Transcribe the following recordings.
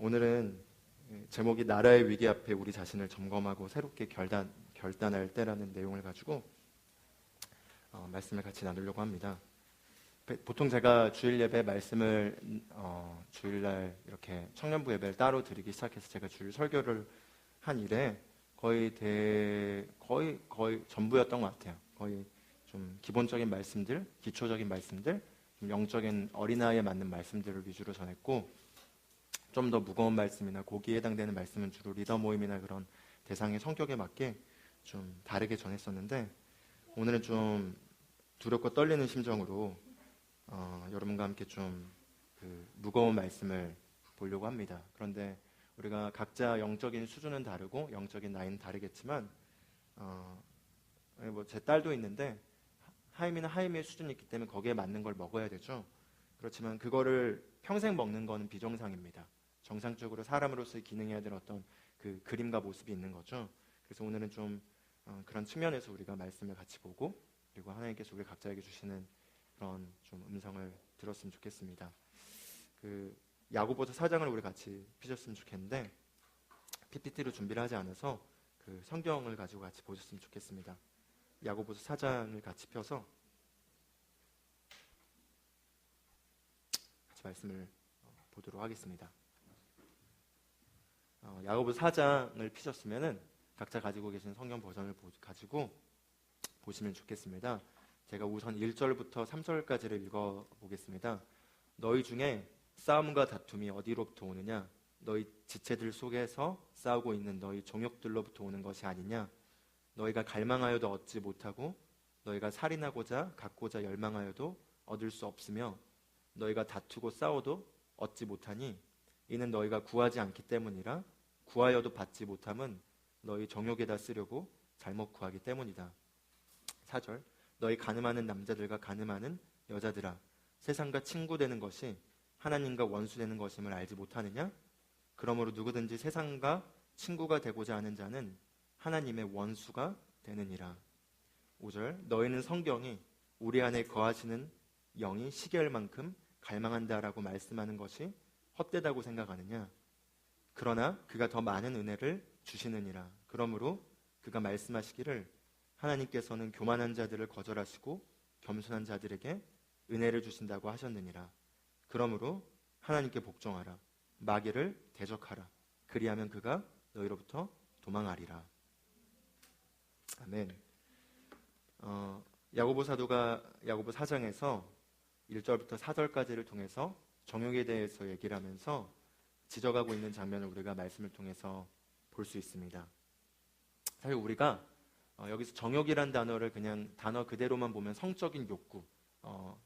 오늘은 제목이 나라의 위기 앞에 우리 자신을 점검하고 새롭게 결단할 때라는 내용을 가지고 말씀을 같이 나누려고 합니다. 보통 제가 주일 예배 말씀을 주일날 이렇게 청년부 예배를 따로 드리기 시작해서 제가 주일 설교를 한 이래 거의 전부였던 것 같아요. 거의 좀 기본적인 말씀들, 기초적인 말씀들, 좀 영적인 어린아이에 맞는 말씀들을 위주로 전했고, 좀 더 무거운 말씀이나 고기에 해당되는 말씀은 주로 리더 모임이나 그런 대상의 성격에 맞게 좀 다르게 전했었는데, 오늘은 좀 두렵고 떨리는 심정으로 여러분과 함께 좀 무거운 말씀을 보려고 합니다. 그런데 우리가 각자 영적인 수준은 다르고 영적인 나이는 다르겠지만 뭐 제 딸도 있는데 하임이나 하임의 수준이 있기 때문에 거기에 맞는 걸 먹어야 되죠. 그렇지만 그거를 평생 먹는 거는 비정상입니다. 정상적으로 사람으로서의 기능해야 되는 어떤 그 그림과 모습이 있는 거죠. 그래서 오늘은 좀 그런 측면에서 우리가 말씀을 같이 보고, 그리고 하나님께서 우리 각자에게 주시는 그런 좀 음성을 들었으면 좋겠습니다. 야고보서 4장을 우리 같이 피셨으면 좋겠는데, PPT로 준비를 하지 않아서 그 성경을 가지고 같이 보셨으면 좋겠습니다. 야고보서 4장을 같이 펴서 같이 말씀을 보도록 하겠습니다. 야고보서 4장을 피셨으면은 각자 가지고 계신 성경 버전을 가지고 보시면 좋겠습니다. 제가 우선 1절부터 3절까지를 읽어보겠습니다. 너희 중에 싸움과 다툼이 어디로부터 오느냐? 너희 지체들 속에서 싸우고 있는 너희 종역들로부터 오는 것이 아니냐? 너희가 갈망하여도 얻지 못하고 너희가 살인하고자 갖고자 열망하여도 얻을 수 없으며 너희가 다투고 싸워도 얻지 못하니 이는 너희가 구하지 않기 때문이라. 구하여도 받지 못함은 너희 정욕에다 쓰려고 잘못 구하기 때문이다. 4절 너희 가늠하는 남자들과 가늠하는 여자들아, 세상과 친구되는 것이 하나님과 원수되는 것임을 알지 못하느냐? 그러므로 누구든지 세상과 친구가 되고자 하는 자는 하나님의 원수가 되느니라. 5절 너희는 성경이 우리 안에 거하시는 영이 시계할 만큼 갈망한다라고 말씀하는 것이 헛되다고 생각하느냐? 그러나 그가 더 많은 은혜를 주시느니라. 그러므로 그가 말씀하시기를 하나님께서는 교만한 자들을 거절하시고 겸손한 자들에게 은혜를 주신다고 하셨느니라. 그러므로 하나님께 복종하라. 마귀를 대적하라. 그리하면 그가 너희로부터 도망하리라. 아멘. 야고보 사도가 야고보 4장에서 1절부터 4절까지를 통해서 정욕에 대해서 얘기를 하면서 지적하고 있는 장면을 우리가 말씀을 통해서 볼 수 있습니다. 사실 우리가 여기서 정욕이란 단어를 그냥 단어 그대로만 보면 성적인 욕구,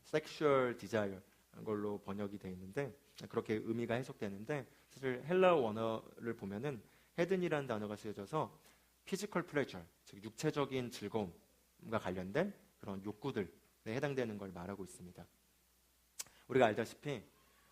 sexual desire 걸로 번역이 되어 있는데, 그렇게 의미가 해석되는데, 사실 헬라어 원어를 보면은 헤든이라는 단어가 쓰여져서 physical pleasure, 즉 육체적인 즐거움과 관련된 그런 욕구들에 해당되는 걸 말하고 있습니다. 우리가 알다시피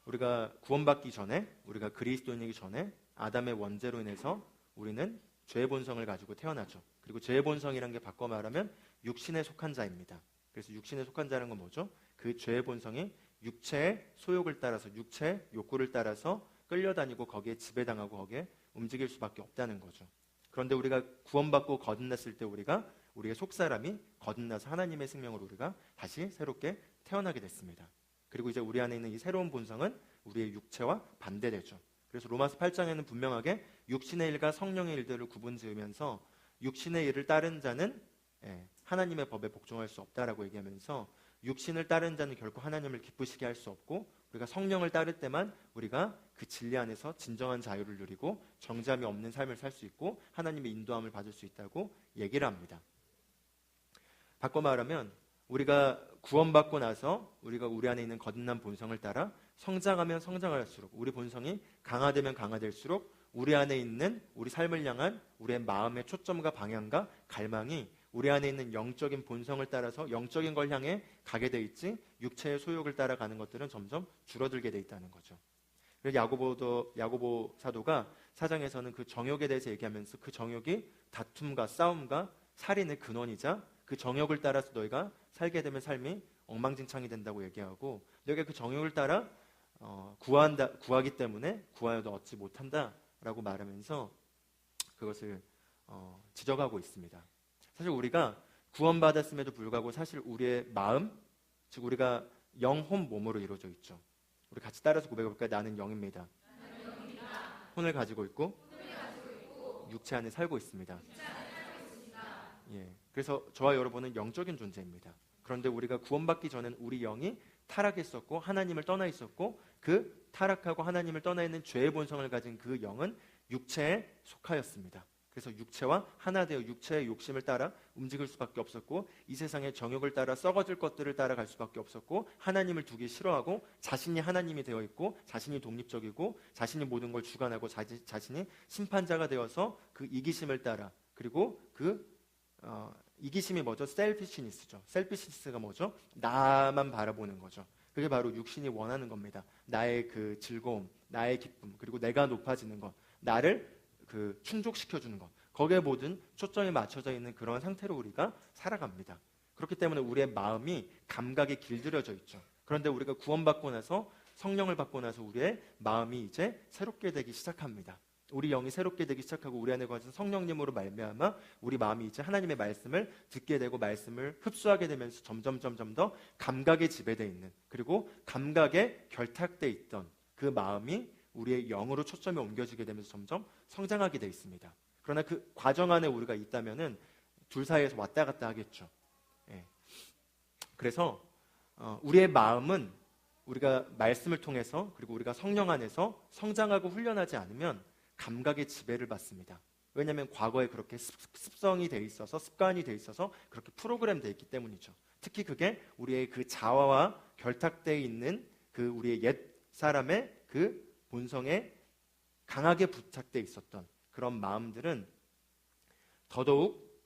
우리가 구원받기 전에, 우리가 그리스도인이기 전에 아담의 원죄로 인해서 우리는 죄의 본성을 가지고 태어나죠. 그리고 죄의 본성이라는 게 바꿔 말하면 육신에 속한 자입니다. 그래서 육신에 속한 자는 건 뭐죠? 그 죄의 본성이 육체의 소욕을 따라서, 육체의 욕구를 따라서 끌려다니고 거기에 지배당하고 거기에 움직일 수밖에 없다는 거죠. 그런데 우리가 구원받고 거듭났을 때 우리의 속사람이 거듭나서 하나님의 생명으로 우리가 다시 새롭게 태어나게 됐습니다. 그리고 이제 우리 안에 있는 이 새로운 본성은 우리의 육체와 반대되죠. 그래서 로마서 8장에는 분명하게 육신의 일과 성령의 일들을 구분지으면서 육신의 일을 따른 자는 하나님의 법에 복종할 수 없다라고 얘기하면서, 육신을 따른 자는 결코 하나님을 기쁘시게 할 수 없고, 우리가 성령을 따를 때만 우리가 그 진리 안에서 진정한 자유를 누리고 정죄함이 없는 삶을 살 수 있고 하나님의 인도함을 받을 수 있다고 얘기를 합니다. 바꿔 말하면 우리가 구원받고 나서 우리가 우리 안에 있는 거듭난 본성을 따라 성장하면 성장할수록, 우리 본성이 강화되면 강화될수록 우리 안에 있는 우리 삶을 향한 우리의 마음의 초점과 방향과 갈망이 우리 안에 있는 영적인 본성을 따라서 영적인 걸 향해 가게 돼 있지, 육체의 소욕을 따라가는 것들은 점점 줄어들게 돼 있다는 거죠. 그래서 야고보 사도가 4장에서는 그 정욕에 대해서 얘기하면서 그 정욕이 다툼과 싸움과 살인의 근원이자 그 정욕을 따라서 너희가 살게 되면 삶이 엉망진창이 된다고 얘기하고, 너희가 그 정욕을 따라 구하기 때문에 구하여도 얻지 못한다라고 말하면서 그것을 지적하고 있습니다. 사실 우리가 구원받았음에도 불구하고 사실 우리의 마음, 즉 우리가 영혼 몸으로 이루어져 있죠. 우리 같이 따라서 고백해볼까요? 나는 영입니다. 혼을 가지고 있고 육체 안에 살고 있습니다. 예, 그래서 저와 여러분은 영적인 존재입니다. 그런데 우리가 구원받기 전엔 우리 영이 타락했었고 하나님을 떠나 있었고 그 타락하고 하나님을 떠나 있는 죄의 본성을 가진 그 영은 육체에 속하였습니다. 그래서 육체와 하나 되어 육체의 욕심을 따라 움직일 수밖에 없었고 이 세상의 정욕을 따라 썩어질 것들을 따라갈 수밖에 없었고 하나님을 두기 싫어하고 자신이 하나님이 되어 있고 자신이 독립적이고 자신이 모든 걸 주관하고 자신이 심판자가 되어서 그 이기심을 따라 그리고 이기심이 뭐죠? 셀피시니스죠. 셀피시니스가 뭐죠? 나만 바라보는 거죠. 그게 바로 육신이 원하는 겁니다. 나의 그 즐거움, 나의 기쁨, 그리고 내가 높아지는 것, 나를 충족시켜주는 것, 거기에 모든 초점이 맞춰져 있는 그런 상태로 우리가 살아갑니다. 그렇기 때문에 우리의 마음이 감각에 길들여져 있죠. 그런데 우리가 구원받고 나서 성령을 받고 나서 우리의 마음이 이제 새롭게 되기 시작합니다. 우리 영이 새롭게 되기 시작하고 우리 안에 거하신 성령님으로 말미암아 우리 마음이 이제 하나님의 말씀을 듣게 되고 말씀을 흡수하게 되면서 점점 더 감각에 지배되어 있는 그리고 감각에 결탁되어 있던 그 마음이 우리의 영으로 초점이 옮겨지게 되면서 점점 성장하게 되어 있습니다. 그러나 그 과정 안에 우리가 있다면은 둘 사이에서 왔다 갔다 하겠죠. 예. 그래서 우리의 마음은 우리가 말씀을 통해서 그리고 우리가 성령 안에서 성장하고 훈련하지 않으면 감각의 지배를 받습니다. 왜냐하면 과거에 그렇게 습성이 돼 있어서 습관이 돼 있어서 그렇게 프로그램되어 있기 때문이죠. 특히 그게 우리의 그 자아와 결탁되어 있는 그 우리의 옛 사람의 그 본성에 강하게 부착되어 있었던 그런 마음들은 더더욱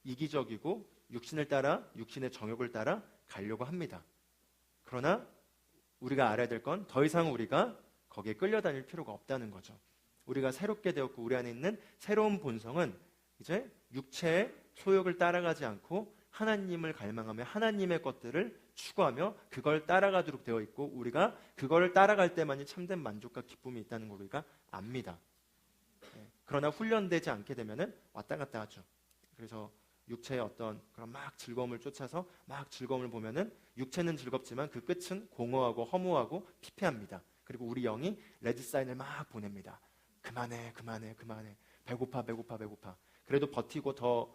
이기적이고 육신을 따라 육신의 정욕을 따라 가려고 합니다. 그러나 우리가 알아야 될 건 더 이상 우리가 거기에 끌려다닐 필요가 없다는 거죠. 우리가 새롭게 되었고 우리 안에 있는 새로운 본성은 이제 육체의 소욕을 따라가지 않고 하나님을 갈망하며 하나님의 것들을 추구하며 그걸 따라가도록 되어 있고 우리가 그걸 따라갈 때만이 참된 만족과 기쁨이 있다는 걸 우리가 압니다. 그러나 훈련되지 않게 되면은 왔다 갔다 하죠. 그래서 육체의 어떤 그런 막 즐거움을 쫓아서 막 즐거움을 보면은 육체는 즐겁지만 그 끝은 공허하고 허무하고 피폐합니다. 그리고 우리 영이 레드 사인을 막 보냅니다. 그만해. 배고파. 그래도 버티고 더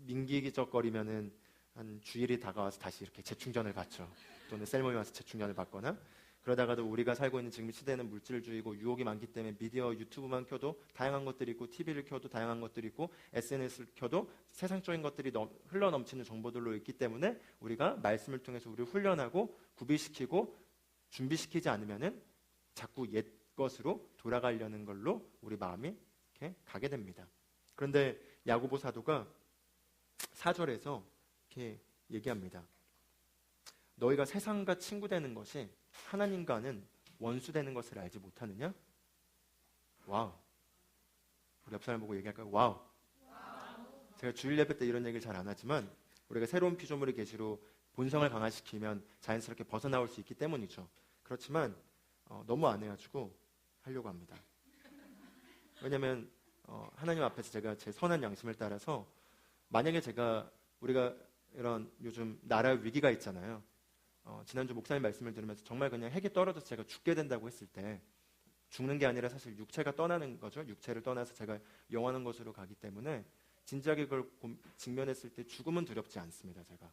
민기적거리면은 한 주일이 다가와서 다시 이렇게 재충전을 받죠. 또는 셀모에 와서 재충전을 받거나 그러다가도 우리가 살고 있는 지금 시대는 물질주의고 유혹이 많기 때문에 미디어 유튜브만 켜도 다양한 것들이 있고 TV를 켜도 다양한 것들이 있고 SNS를 켜도 세상적인 것들이 흘러넘치는 정보들로 있기 때문에 우리가 말씀을 통해서 우리를 훈련하고 구비시키고 준비시키지 않으면은 자꾸 옛 것으로 돌아가려는 걸로 우리 마음이 이렇게 가게 됩니다. 그런데 야고보 사도가 4절에서 이렇게 얘기합니다. 너희가 세상과 친구 되는 것이 하나님과는 원수 되는 것을 알지 못하느냐? 와우. 우리 옆 사람 보고 얘기할까요? 와우. 제가 주일 예배 때 이런 얘기를 잘 안 하지만 우리가 새로운 피조물의 계시로 본성을 강화시키면 자연스럽게 벗어나올 수 있기 때문이죠. 그렇지만 너무 안 해가지고 하려고 합니다. 왜냐하면 하나님 앞에서 제가 제 선한 양심을 따라서 만약에 우리가 이런 요즘 나라 위기가 있잖아요. 지난주 목사님 말씀을 들으면서 정말 그냥 핵이 떨어져서 제가 죽게 된다고 했을 때 죽는 게 아니라 사실 육체가 떠나는 거죠. 육체를 떠나서 제가 영원한 곳으로 가기 때문에 진지하게 그걸 직면했을 때 죽음은 두렵지 않습니다. 제가.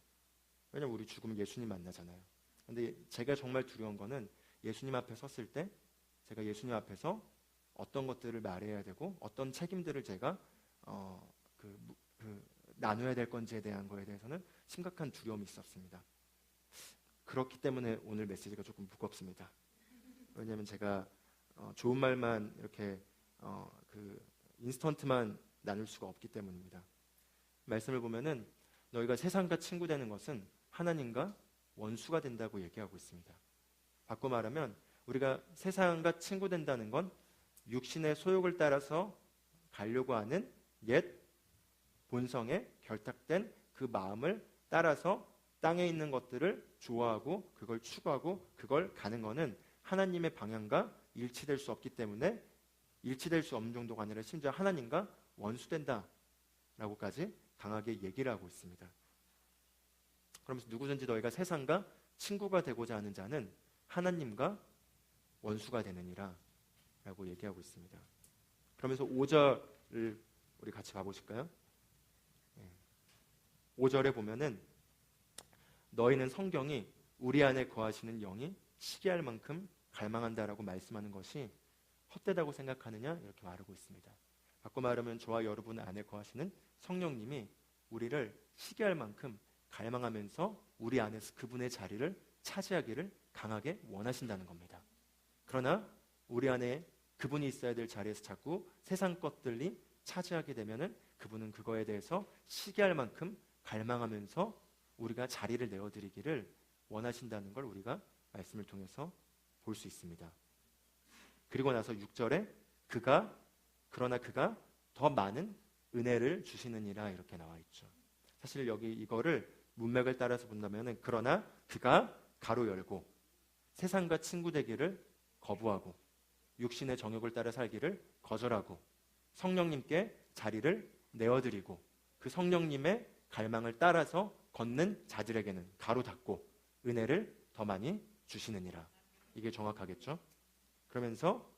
왜냐면 우리 죽으면 예수님 만나잖아요. 근데 제가 정말 두려운 거는 예수님 앞에 섰을 때 제가 예수님 앞에서 어떤 것들을 말해야 되고 어떤 책임들을 제가 나눠야 될 건지에 대한 거에 대해서는 심각한 두려움이 있었습니다. 그렇기 때문에 오늘 메시지가 조금 무겁습니다. 왜냐하면 제가 좋은 말만 이렇게 인스턴트만 나눌 수가 없기 때문입니다. 말씀을 보면은 너희가 세상과 친구 되는 것은 하나님과 원수가 된다고 얘기하고 있습니다. 바꿔 말하면 우리가 세상과 친구 된다는 건 육신의 소욕을 따라서 가려고 하는 옛 본성에 결탁된 그 마음을 따라서 땅에 있는 것들을 좋아하고 그걸 추구하고 그걸 가는 거는 하나님의 방향과 일치될 수 없기 때문에 일치될 수 없는 정도가 아니라 심지어 하나님과 원수된다라고까지 강하게 얘기를 하고 있습니다. 그러면서 누구든지 너희가 세상과 친구가 되고자 하는 자는 하나님과 원수가 되느니라 라고 얘기하고 있습니다. 그러면서 5절을 우리 같이 봐보실까요? 5절에 보면은 너희는 성경이 우리 안에 거하시는 영이 시기할 만큼 갈망한다라고 말씀하는 것이 헛되다고 생각하느냐 이렇게 말하고 있습니다. 바꿔 말하면 저와 여러분 안에 거하시는 성령님이 우리를 시기할 만큼 갈망하면서 우리 안에서 그분의 자리를 차지하기를 강하게 원하신다는 겁니다. 그러나 우리 안에 그분이 있어야 될 자리에서 자꾸 세상 것들이 차지하게 되면은 그분은 그거에 대해서 시기할 만큼 갈망하면서 우리가 자리를 내어드리기를 원하신다는 걸 우리가 말씀을 통해서 볼 수 있습니다. 그리고 나서 6절에 그러나 그가 더 많은 은혜를 주시느니라 이렇게 나와 있죠. 사실 여기 이거를 문맥을 따라서 본다면은 그러나 그가 가로 열고 세상과 친구 되기를 거부하고 육신의 정욕을 따라 살기를 거절하고 성령님께 자리를 내어드리고 그 성령님의 갈망을 따라서 걷는 자들에게는 가로 닫고 은혜를 더 많이 주시느니라. 이게 정확하겠죠? 그러면서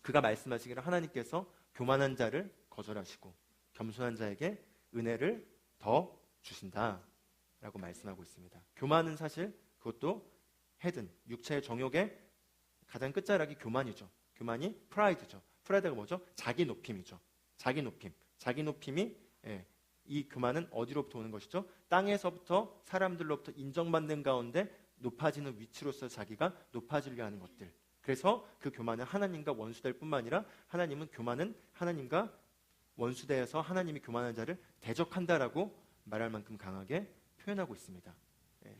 그가 말씀하시기를 하나님께서 교만한 자를 거절하시고 겸손한 자에게 은혜를 더 주신다라고 말씀하고 있습니다. 교만은 사실 그것도 헤든 육체의 정욕의 가장 끝자락이 교만이죠. 교만이 프라이드죠. 프라이드가 뭐죠? 자기 높임이죠. 자기 높임이 이 교만은 어디로부터 오는 것이죠? 땅에서부터 사람들로부터 인정받는 가운데 높아지는 위치로서 자기가 높아지려 하는 것들. 그래서 그 교만은 하나님과 원수될 뿐만 아니라 교만은 하나님과 원수되어서 하나님이 교만한 자를 대적한다라고 말할 만큼 강하게 표현하고 있습니다.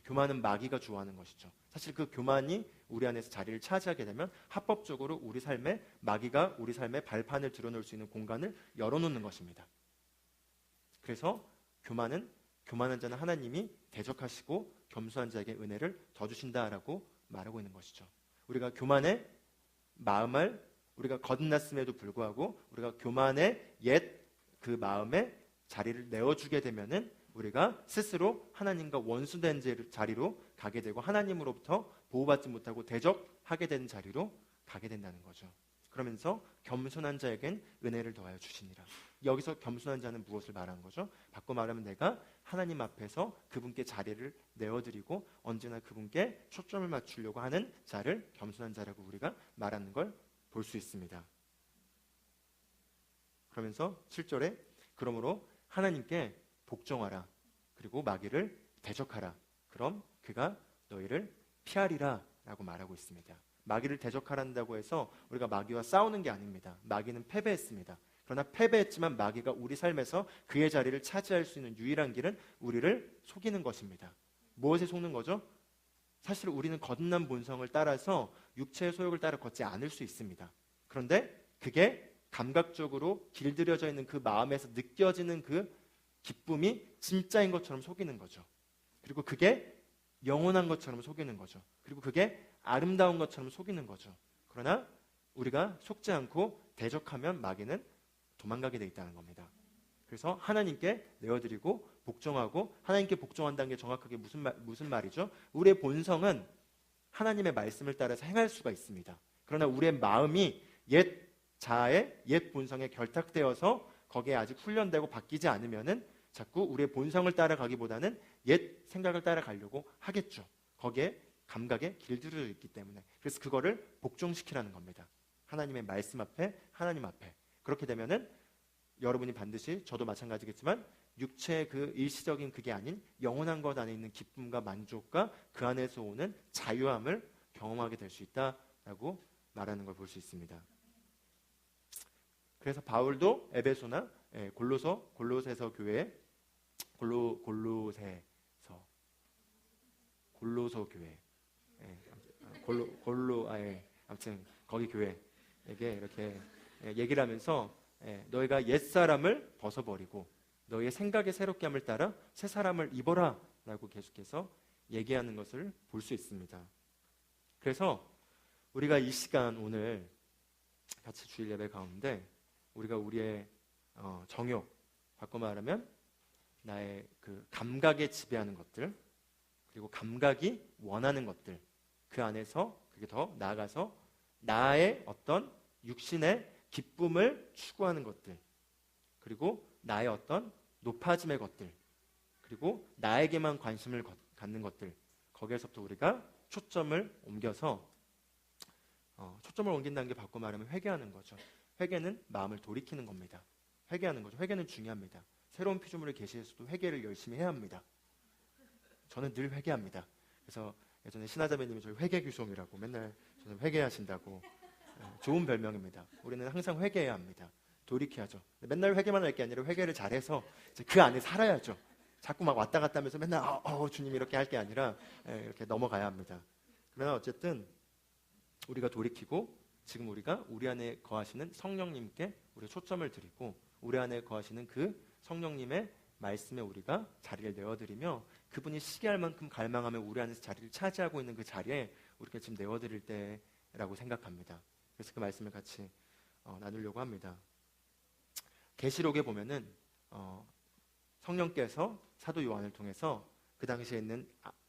교만은 마귀가 주호하는 것이죠. 사실 그 교만이 우리 안에서 자리를 차지하게 되면 합법적으로 우리 삶에 마귀가 우리 삶의 발판을 드러놓을 수 있는 공간을 열어놓는 것입니다. 그래서 교만한 자는 하나님이 대적하시고 겸손한 자에게 은혜를 더 주신다라고 말하고 있는 것이죠. 우리가 교만의 마음을 우리가 거듭났음에도 불구하고 우리가 교만의 옛 그 마음에 자리를 내어주게 되면은 우리가 스스로 하나님과 원수된 자리로 가게 되고 하나님으로부터 보호받지 못하고 대적하게 되는 자리로 가게 된다는 거죠. 그러면서 겸손한 자에겐 은혜를 더하여 주시니라. 여기서 겸손한 자는 무엇을 말하는 거죠? 바꿔 말하면 내가 하나님 앞에서 그분께 자리를 내어드리고 언제나 그분께 초점을 맞추려고 하는 자를 겸손한 자라고 우리가 말하는 걸 볼 수 있습니다. 그러면서 7절에 그러므로 하나님께 복종하라. 그리고 마귀를 대적하라. 그럼 그가 너희를 피하리라 라고 말하고 있습니다. 마귀를 대적하란다고 해서 우리가 마귀와 싸우는 게 아닙니다. 마귀는 패배했습니다. 그러나 패배했지만 마귀가 우리 삶에서 그의 자리를 차지할 수 있는 유일한 길은 우리를 속이는 것입니다. 무엇에 속는 거죠? 사실 우리는 거듭난 본성을 따라서 육체의 소욕을 따라 걷지 않을 수 있습니다. 그런데 그게 감각적으로 길들여져 있는 그 마음에서 느껴지는 그 기쁨이 진짜인 것처럼 속이는 거죠. 그리고 그게 영원한 것처럼 속이는 거죠. 그리고 그게 아름다운 것처럼 속이는 거죠. 그러나 우리가 속지 않고 대적하면 마귀는 도망가게 돼 있다는 겁니다. 그래서 하나님께 내어드리고 복종하고 하나님께 복종한다는 게 정확하게 무슨 말이죠? 우리의 본성은 하나님의 말씀을 따라서 행할 수가 있습니다. 그러나 우리의 마음이 옛 본성에 결탁되어서 거기에 아직 훈련되고 바뀌지 않으면은 자꾸 우리의 본성을 따라가기보다는 옛 생각을 따라가려고 하겠죠. 거기에 감각에 길들여져 있기 때문에. 그래서 그거를 복종시키라는 겁니다. 하나님의 말씀 앞에, 하나님 앞에. 그렇게 되면은 여러분이 반드시, 저도 마찬가지겠지만 육체의 그 일시적인 그게 아닌 영원한 것 안에 있는 기쁨과 만족과 그 안에서 오는 자유함을 경험하게 될 수 있다라고 말하는 걸 볼 수 있습니다. 그래서 바울도 에베소나 골로새서 교회, 골로서 교회, 아무튼 거기 교회에게 이렇게 얘기를 하면서 너희가 옛 사람을 벗어버리고 너희의 생각의 새롭게 함을 따라 새 사람을 입어라 라고 계속해서 얘기하는 것을 볼 수 있습니다. 그래서 우리가 이 시간 오늘 같이 주일 예배 가운데 우리가 우리의 정욕, 바꿔 말하면 나의 그 감각에 지배하는 것들, 그리고 감각이 원하는 것들, 그 안에서 그게 더 나아가서 나의 어떤 육신의 기쁨을 추구하는 것들, 그리고 나의 어떤 높아짐의 것들, 그리고 나에게만 관심을 갖는 것들, 거기에서부터 우리가 초점을 옮겨서 초점을 옮긴다는 게 바꿔 말하면 회개하는 거죠. 회개는 마음을 돌이키는 겁니다. 회개하는 거죠. 회개는 중요합니다. 새로운 피조물을 계시해서도 회개를 열심히 해야 합니다. 저는 늘 회개합니다. 그래서 예전에 신하자매님이 저희 회개규송이라고 맨날 저는 회개하신다고, 좋은 별명입니다. 우리는 항상 회개해야 합니다. 돌이켜야죠. 맨날 회개만 할 게 아니라 회개를 잘해서 이제 그 안에 살아야죠. 자꾸 막 왔다 갔다 하면서 맨날 주님 이렇게 할 게 아니라 이렇게 넘어가야 합니다. 그러나 어쨌든 우리가 돌이키고 지금 우리가 우리 안에 거하시는 성령님께 우리가 초점을 드리고 우리 안에 거하시는 그 성령님의 말씀에 우리가 자리를 내어드리며 그분이 시기할 만큼 갈망하며 우리 안에서 자리를 차지하고 있는 그 자리에 우리가 지금 내어드릴 때라고 생각합니다. 그래서 그 말씀을 같이 나누려고 합니다. 계시록에 보면은 성령께서 사도 요한을 통해서 그 당시에 있는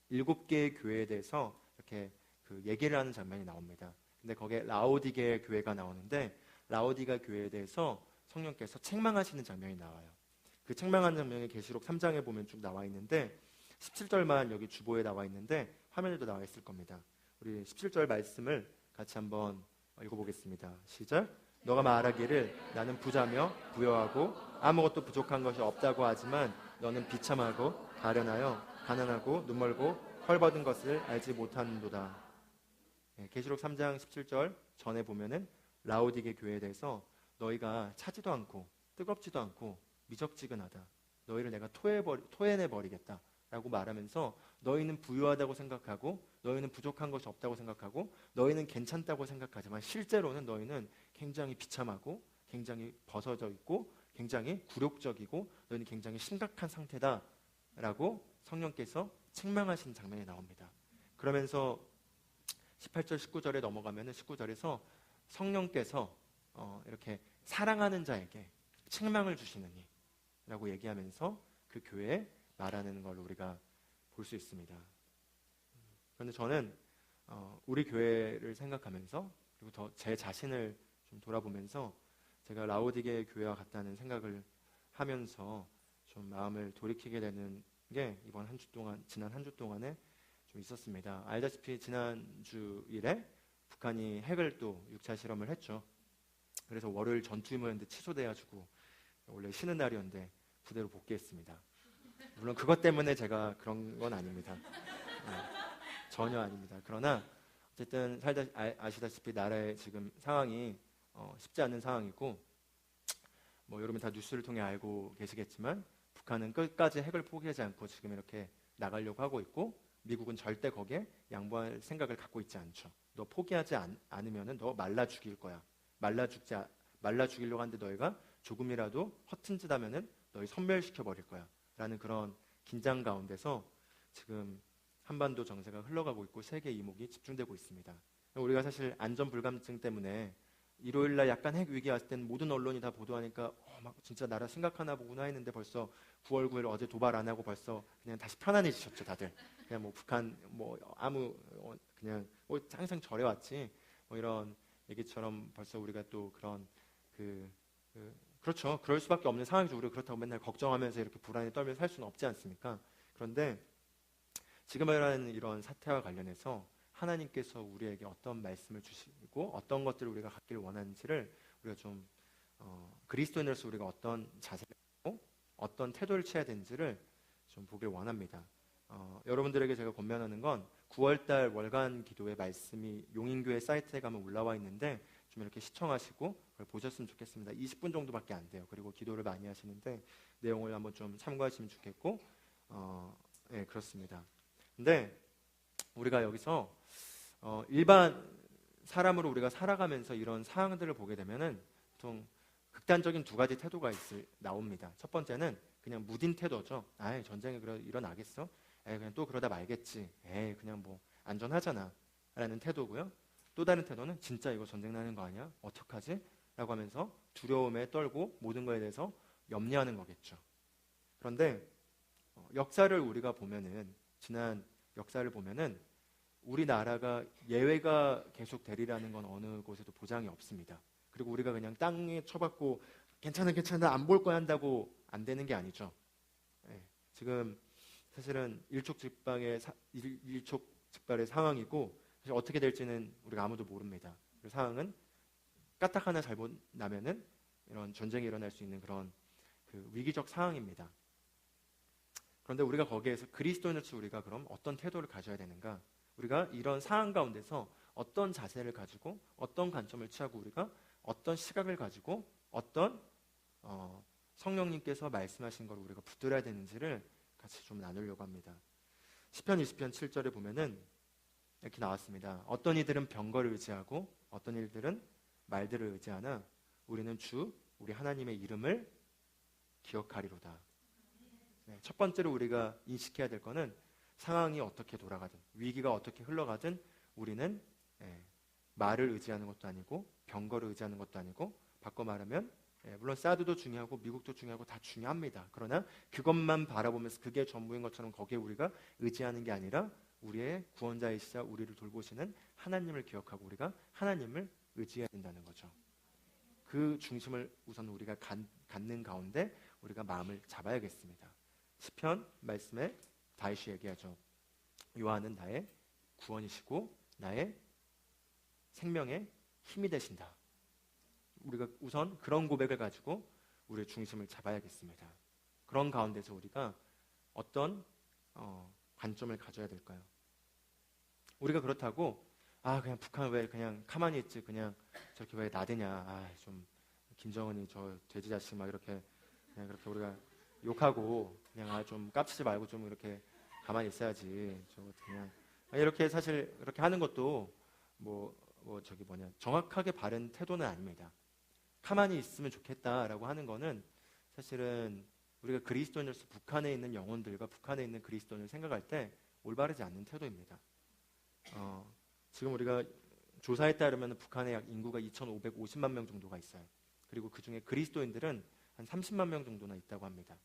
7개의 교회에 대해서 이렇게 그 얘기를 하는 장면이 나옵니다. 근데 거기에 라오디게 교회가 나오는데 라오디가 교회에 대해서 성령께서 책망하시는 장면이 나와요. 그 책망하는 장면이 계시록 3장에 보면 쭉 나와 있는데 17절만 여기 주보에 나와 있는데 화면에도 나와 있을 겁니다. 우리 17절 말씀을 같이 한번 읽어보겠습니다. 시작. 너가 말하기를 나는 부자며 부여하고 아무것도 부족한 것이 없다고 하지만 너는 비참하고 가련하여 가난하고 눈멀고 헐벗은 것을 알지 못하는도다. 계시록 3장 17절 전에 보면은 라오디게 교회에 대해서 너희가 차지도 않고 뜨겁지도 않고 미적지근하다. 너희를 내가 토해내버리겠다 라고 말하면서 너희는 부유하다고 생각하고 너희는 부족한 것이 없다고 생각하고 너희는 괜찮다고 생각하지만 실제로는 너희는 굉장히 비참하고 굉장히 벗어져 있고 굉장히 굴욕적이고 너희는 굉장히 심각한 상태다 라고 성령께서 책망하시는 장면이 나옵니다. 그러면서 18절 19절에 넘어가면 19절에서 성령께서 이렇게 사랑하는 자에게 책망을 주시느니 라고 얘기하면서 그 교회에 말하는 걸 우리가 볼 수 있습니다. 그런데 저는 우리 교회를 생각하면서 그리고 더 제 자신을 좀 돌아보면서 제가 라오디게 교회와 같다는 생각을 하면서 좀 마음을 돌이키게 되는 게 이번 한 주 동안 지난 한 주 동안에 좀 있었습니다. 알다시피 지난 주일에 북한이 핵을 또 6차 실험을 했죠. 그래서 월요일 전투임무였는데 취소돼가지고 원래 쉬는 날이었는데 부대로 복귀했습니다. 물론 그것 때문에 제가 그런 건 아닙니다. 전혀 아닙니다. 그러나 어쨌든 아시다시피 나라의 지금 상황이 쉽지 않은 상황이고 뭐 여러분 다 뉴스를 통해 알고 계시겠지만 북한은 끝까지 핵을 포기하지 않고 지금 이렇게 나가려고 하고 있고 미국은 절대 거기에 양보할 생각을 갖고 있지 않죠. 너 포기하지 않으면은 너 말라 죽일 거야. 말라 죽이려고 하는데 너희가 조금이라도 허튼 짓 하면은 너희 섬멸시켜 버릴 거야. 라는 그런 긴장 가운데서 지금 한반도 정세가 흘러가고 있고 세계 이목이 집중되고 있습니다. 우리가 사실 안전 불감증 때문에 일요일날 약간 핵 위기 왔을 때는 모든 언론이 다 보도하니까 막 진짜 나라 심각하나 보구나 했는데 벌써 9월 9일 어제 도발 안 하고 벌써 그냥 다시 편안해지셨죠 다들. 그냥 뭐 북한 뭐 아무 그냥 항상 절해왔지 뭐 이런 얘기처럼 벌써 우리가 또 그런 그렇죠. 그럴 수밖에 없는 상황이죠. 우리가 그렇다고 맨날 걱정하면서 이렇게 불안에 떨면서 살 수는 없지 않습니까? 그런데 지금 일어나는 이런 사태와 관련해서 하나님께서 우리에게 어떤 말씀을 주시고 어떤 것들을 우리가 갖기를 원하는지를 우리가 좀 그리스도인으로서 우리가 어떤 자세를 하고 어떤 태도를 취해야 되는지를 좀 보길 원합니다. 여러분들에게 제가 권면하는 건 9월달 월간 기도의 말씀이 용인교회 사이트에 가면 올라와 있는데 좀 이렇게 시청하시고 그걸 보셨으면 좋겠습니다. 20분 정도밖에 안 돼요. 그리고 기도를 많이 하시는데 내용을 한번 좀 참고하시면 좋겠고 네, 그렇습니다. 근데 우리가 여기서 일반 사람으로 우리가 살아가면서 이런 상황들을 보게 되면은 보통 극단적인 두 가지 태도가 나옵니다. 첫 번째는 그냥 무딘 태도죠. 아이 전쟁이 일어나겠어? 에이 그냥 또 그러다 말겠지. 에이 그냥 뭐 안전하잖아 라는 태도고요. 또 다른 태도는 진짜 이거 전쟁 나는 거 아니야? 어떡하지? 라고 하면서 두려움에 떨고 모든 거에 대해서 염려하는 거겠죠. 그런데 역사를 우리가 보면은, 지난 역사를 보면은 우리나라가 예외가 계속 되리라는 건 어느 곳에도 보장이 없습니다. 그리고 우리가 그냥 땅에 쳐박고 괜찮아 안 볼 거야 한다고 안 되는 게 아니죠. 예, 지금 사실은 일촉즉발의 상황이고, 사실 어떻게 될지는 우리가 아무도 모릅니다. 그 상황은 까딱 하나 잘못 나면은 이런 전쟁이 일어날 수 있는 그런 그 위기적 상황입니다. 그런데 우리가 거기에서 그리스도인으로서 우리가 그럼 어떤 태도를 가져야 되는가? 우리가 이런 상황 가운데서 어떤 자세를 가지고 어떤 관점을 취하고 우리가 어떤 시각을 가지고 어떤 성령님께서 말씀하신 걸 우리가 붙들어야 되는지를 같이 좀 나누려고 합니다. 시편 20편 7절에 보면은 이렇게 나왔습니다. 어떤 이들은 병거를 의지하고 어떤 이들은 말들을 의지하나 우리는 주 우리 하나님의 이름을 기억하리로다. 네, 첫 번째로 우리가 인식해야 될 거는 상황이 어떻게 돌아가든 위기가 어떻게 흘러가든 우리는 말을 의지하는 것도 아니고 병거를 의지하는 것도 아니고, 바꿔 말하면 물론 사드도 중요하고 미국도 중요하고 다 중요합니다. 그러나 그것만 바라보면서 그게 전부인 것처럼 거기에 우리가 의지하는 게 아니라 우리의 구원자이시자 우리를 돌보시는 하나님을 기억하고 우리가 하나님을 의지해야 된다는 거죠. 그 중심을 우선 우리가 갖는 가운데 우리가 마음을 잡아야겠습니다. 시편 말씀에 다윗이 얘기하죠. 여호와는 나의 구원이시고 나의 생명의 힘이 되신다. 우리가 우선 그런 고백을 가지고 우리의 중심을 잡아야겠습니다. 그런 가운데서 우리가 어떤 관점을 가져야 될까요? 우리가 그렇다고 그냥 북한 왜 그냥 가만히 있지, 그냥 저렇게 왜 나대냐, 좀 김정은이 저 돼지 자식 막 이렇게 그냥 그렇게 우리가 욕하고 그냥 좀 깝치지 말고 좀 이렇게 가만히 있어야지, 저 그냥 이렇게 사실 그렇게 하는 것도 정확하게 바른 태도는 아닙니다. 가만히 있으면 좋겠다라고 하는 거는 사실은 우리가 그리스도인으로서 북한에 있는 영혼들과 북한에 있는 그리스도인을 생각할 때 올바르지 않는 태도입니다. 지금 우리가 조사에 따르면 북한에 약 인구가 2,550만 명 정도가 있어요. 그리고 그 중에 그리스도인들은 한 30만 명 정도나 있다고 합니다.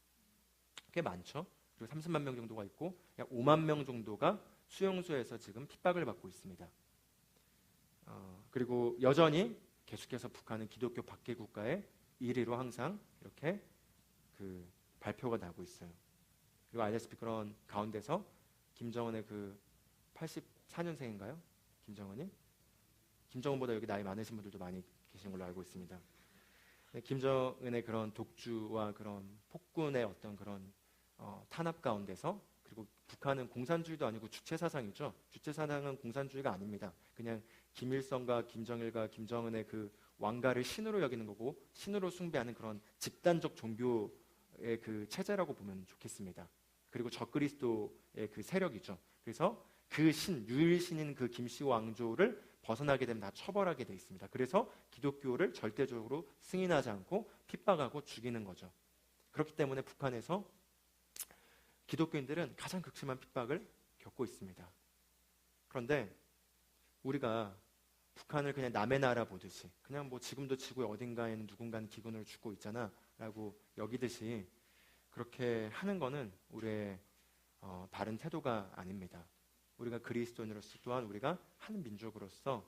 꽤 많죠? 그리고 30만 명 정도가 있고 약 5만 명 정도가 수용소에서 지금 핍박을 받고 있습니다. 그리고 여전히 계속해서 북한은 기독교 박해 국가의 1위로 항상 이렇게 그 발표가 나고 있어요. 그리고 알다시피 그런 가운데서 김정은의 그 84년생인가요? 김정은보다 여기 나이 많으신 분들도 많이 계신 걸로 알고 있습니다. 김정은의 그런 독주와 그런 폭군의 어떤 그런 탄압 가운데서, 그리고 북한은 공산주의도 아니고 주체사상이죠. 주체사상은 공산주의가 아닙니다. 그냥 김일성과 김정일과 김정은의 그 왕가를 신으로 여기는 거고 신으로 숭배하는 그런 집단적 종교의 그 체제라고 보면 좋겠습니다. 그리고 적그리스도의 그 세력이죠. 그래서 그 유일신인 그 김씨 왕조를 벗어나게 되면 다 처벌하게 돼 있습니다. 그래서 기독교를 절대적으로 승인하지 않고 핍박하고 죽이는 거죠. 그렇기 때문에 북한에서 기독교인들은 가장 극심한 핍박을 겪고 있습니다. 그런데 우리가 북한을 그냥 남의 나라 보듯이, 그냥 지금도 지구의 어딘가에는 누군가는 기근을 죽고 있잖아 라고 여기듯이 그렇게 하는 거는 우리의 바른 태도가 아닙니다. 우리가 그리스도인으로서, 또한 우리가 한 민족으로서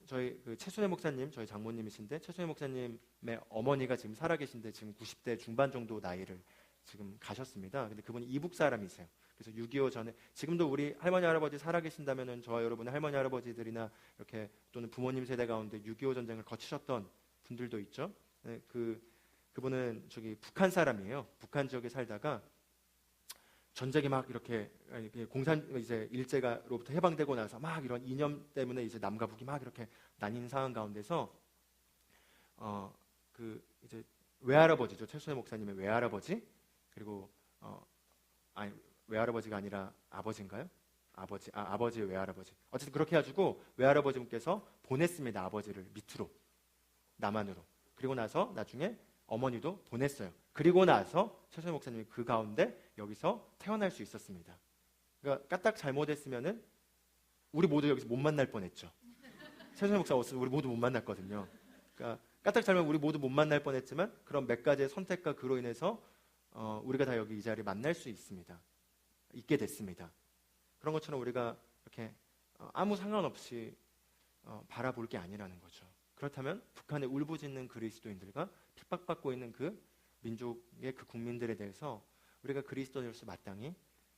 저희 그 최순회 목사님, 저희 장모님이신데 최순회 목사님의 어머니가 지금 살아계신데 지금 90대 중반 정도 나이를 지금 가셨습니다. 근데 그분이 이북 사람이세요. 그래서 6.25 전에, 지금도 우리 할머니 할아버지 살아계신다면은 저와 여러분의 할머니 할아버지들이나 이렇게 또는 부모님 세대 가운데 6.25 전쟁을 거치셨던 분들도 있죠. 네, 그분은 저기 북한 사람이에요. 북한 지역에 살다가 전쟁이 막 이렇게 이제 일제가로부터 해방되고 나서 막 이런 이념 때문에 이제 남과 북이 막 이렇게 나뉜 상황 가운데서 이제 외할아버지죠. 최순회 목사님의 외할아버지, 그리고 외할아버지가 아니라 아버지인가요? 아버지의 외할아버지. 어쨌든 그렇게 해가지고 외할아버지분께서 보냈습니다. 아버지를 밑으로, 남한으로. 그리고 나서 나중에 어머니도 보냈어요. 그리고 나서 최순회 목사님이 그 가운데 여기서 태어날 수 있었습니다. 그러니까 까딱 잘못했으면은 우리 모두 여기서 못 만날 뻔했죠. 최순실 목사 없으면 우리 모두 못 만났거든요. 그러니까 까딱 잘못 우리 모두 못 만날 뻔했지만 그런 몇 가지의 선택과 그로 인해서 우리가 다 여기 이 자리에 만날 수 있게 됐습니다. 그런 것처럼 우리가 이렇게 아무 상관없이 바라볼 게 아니라는 거죠. 그렇다면 북한에 울부짖는 그리스도인들과 핍박받고 있는 그 민족의 그 국민들에 대해서 우리가 그리스도인으로서 마땅히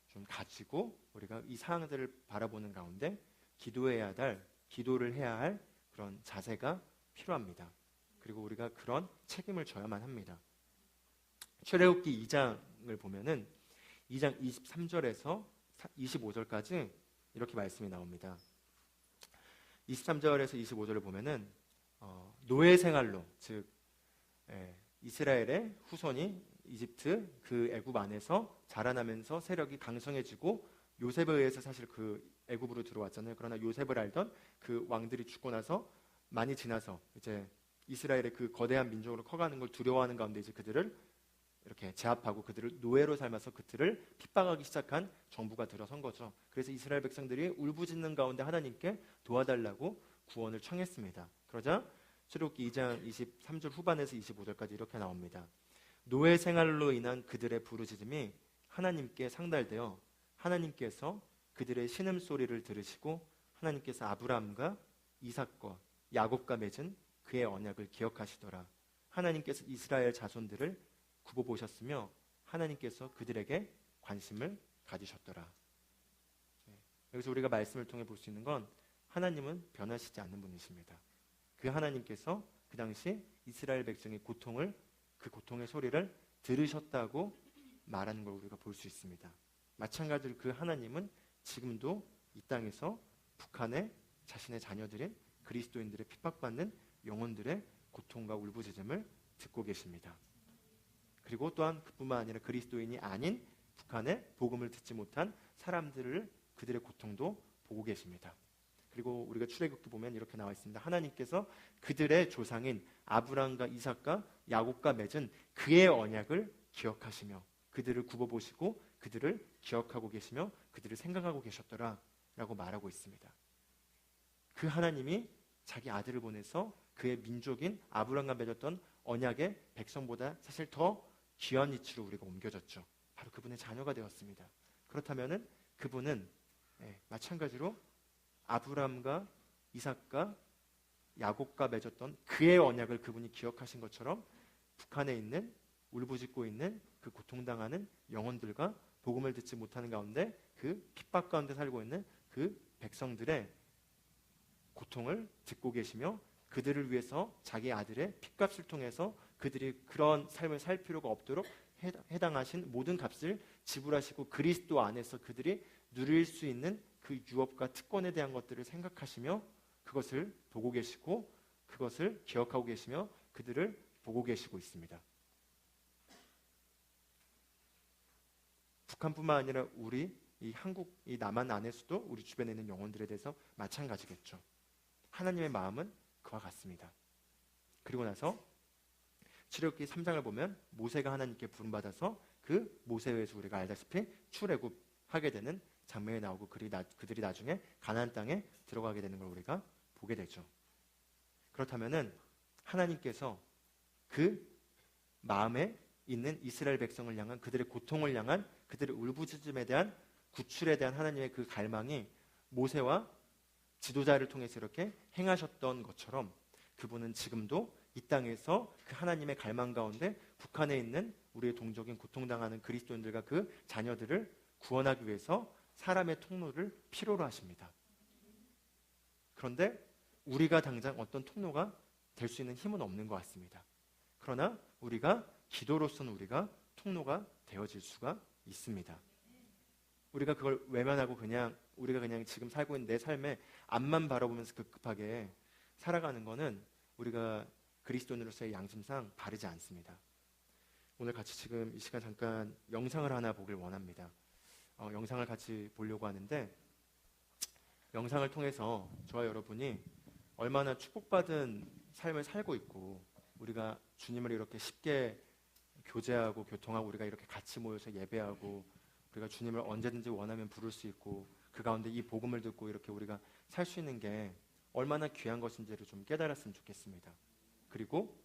좀 가지고 우리가 이 사항들을 바라보는 가운데 기도를 해야 할 그런 자세가 필요합니다. 그리고 우리가 그런 책임을 져야만 합니다. 출애굽기 2장을 보면은 2장 23절에서 25절까지 이렇게 말씀이 나옵니다. 23절에서 25절을 보면은 노예 생활로, 즉 이스라엘의 후손이 이집트 그 애굽 안에서 자라나면서 세력이 강성해지고 요셉에 의해서 사실 그 애굽으로 들어왔잖아요. 그러나 요셉을 알던 그 왕들이 죽고 나서 많이 지나서 이제 이스라엘의 그 거대한 민족으로 커가는 걸 두려워하는 가운데 이제 그들을 이렇게 제압하고 그들을 노예로 삶아서 그들을 핍박하기 시작한 정부가 들어선 거죠. 그래서 이스라엘 백성들이 울부짖는 가운데 하나님께 도와달라고 구원을 청했습니다. 그러자 출애굽기 2장 23절 후반에서 25절까지 이렇게 나옵니다. 노예 생활로 인한 그들의 부르짖음이 하나님께 상달되어 하나님께서 그들의 신음소리를 들으시고 하나님께서 아브라함과 이삭과 야곱과 맺은 그의 언약을 기억하시더라. 하나님께서 이스라엘 자손들을 굽어보셨으며 하나님께서 그들에게 관심을 가지셨더라. 여기서 우리가 말씀을 통해 볼 수 있는 건 하나님은 변하시지 않는 분이십니다. 그 하나님께서 그 당시 이스라엘 백성의 그 고통의 소리를 들으셨다고 말하는 걸 우리가 볼 수 있습니다. 마찬가지로 그 하나님은 지금도 이 땅에서 북한의 자신의 자녀들인 그리스도인들의 핍박받는 영혼들의 고통과 울부짖음을 듣고 계십니다. 그리고 또한 그뿐만 아니라 그리스도인이 아닌 북한의 복음을 듣지 못한 그들의 고통도 보고 계십니다. 그리고 우리가 출애굽기 보면 이렇게 나와 있습니다. 하나님께서 그들의 조상인 아브라함과 이삭과 야곱과 맺은 그의 언약을 기억하시며 그들을 굽어보시고 그들을 기억하고 계시며 그들을 생각하고 계셨더라 라고 말하고 있습니다. 그 하나님이 자기 아들을 보내서 그의 민족인 아브라함과 맺었던 언약의 백성보다 사실 더 귀한 이치로 우리가 옮겨졌죠. 바로 그분의 자녀가 되었습니다. 그렇다면 그분은 마찬가지로 아브라함과 이삭과 야곱과 맺었던 그의 언약을 그분이 기억하신 것처럼 북한에 있는 울부짖고 있는 그 고통당하는 영혼들과 복음을 듣지 못하는 가운데 그 핍박 가운데 살고 있는 그 백성들의 고통을 듣고 계시며 그들을 위해서 자기 아들의 핏값을 통해서 그들이 그런 삶을 살 필요가 없도록 해당하신 모든 값을 지불하시고 그리스도 안에서 그들이 누릴 수 있는 그 유업과 특권에 대한 것들을 생각하시며 그것을 보고 계시고 그것을 기억하고 계시며 그들을 보고 계시고 있습니다. 북한뿐만 아니라 우리 이 한국, 이 남한 안에서도 우리 주변에 있는 영혼들에 대해서 마찬가지겠죠. 하나님의 마음은 그와 같습니다. 그리고 나서 출애굽기 3장을 보면 모세가 하나님께 부름받아서 그 모세에 의해서 우리가 알다시피 출애굽하게 되는 장면이 나오고 그들이 나중에 가나안 땅에 들어가게 되는 걸 우리가 보게 되죠. 그렇다면은 하나님께서 그 마음에 있는 이스라엘 백성을 향한 그들의 고통을 향한 그들의 울부짖음에 대한 구출에 대한 하나님의 그 갈망이 모세와 지도자를 통해서 이렇게 행하셨던 것처럼 그분은 지금도 이 땅에서 그 하나님의 갈망 가운데 북한에 있는 우리의 동족인 고통당하는 그리스도인들과 그 자녀들을 구원하기 위해서 사람의 통로를 필요로 하십니다. 그런데 우리가 당장 어떤 통로가 될 수 있는 힘은 없는 것 같습니다. 그러나 우리가 기도로서는 우리가 통로가 되어질 수가 있습니다. 우리가 그걸 외면하고 우리가 그냥 지금 살고 있는 내 삶에 앞만 바라보면서 급급하게 살아가는 것은 우리가 그리스도인으로서의 양심상 바르지 않습니다. 오늘 같이 지금 이 시간 잠깐 영상을 하나 보길 원합니다. 영상을 같이 보려고 하는데 영상을 통해서 저와 여러분이 얼마나 축복받은 삶을 살고 있고 우리가 주님을 이렇게 쉽게 교제하고 교통하고 우리가 이렇게 같이 모여서 예배하고 우리가 주님을 언제든지 원하면 부를 수 있고 그 가운데 이 복음을 듣고 이렇게 우리가 살 수 있는 게 얼마나 귀한 것인지를 좀 깨달았으면 좋겠습니다. 그리고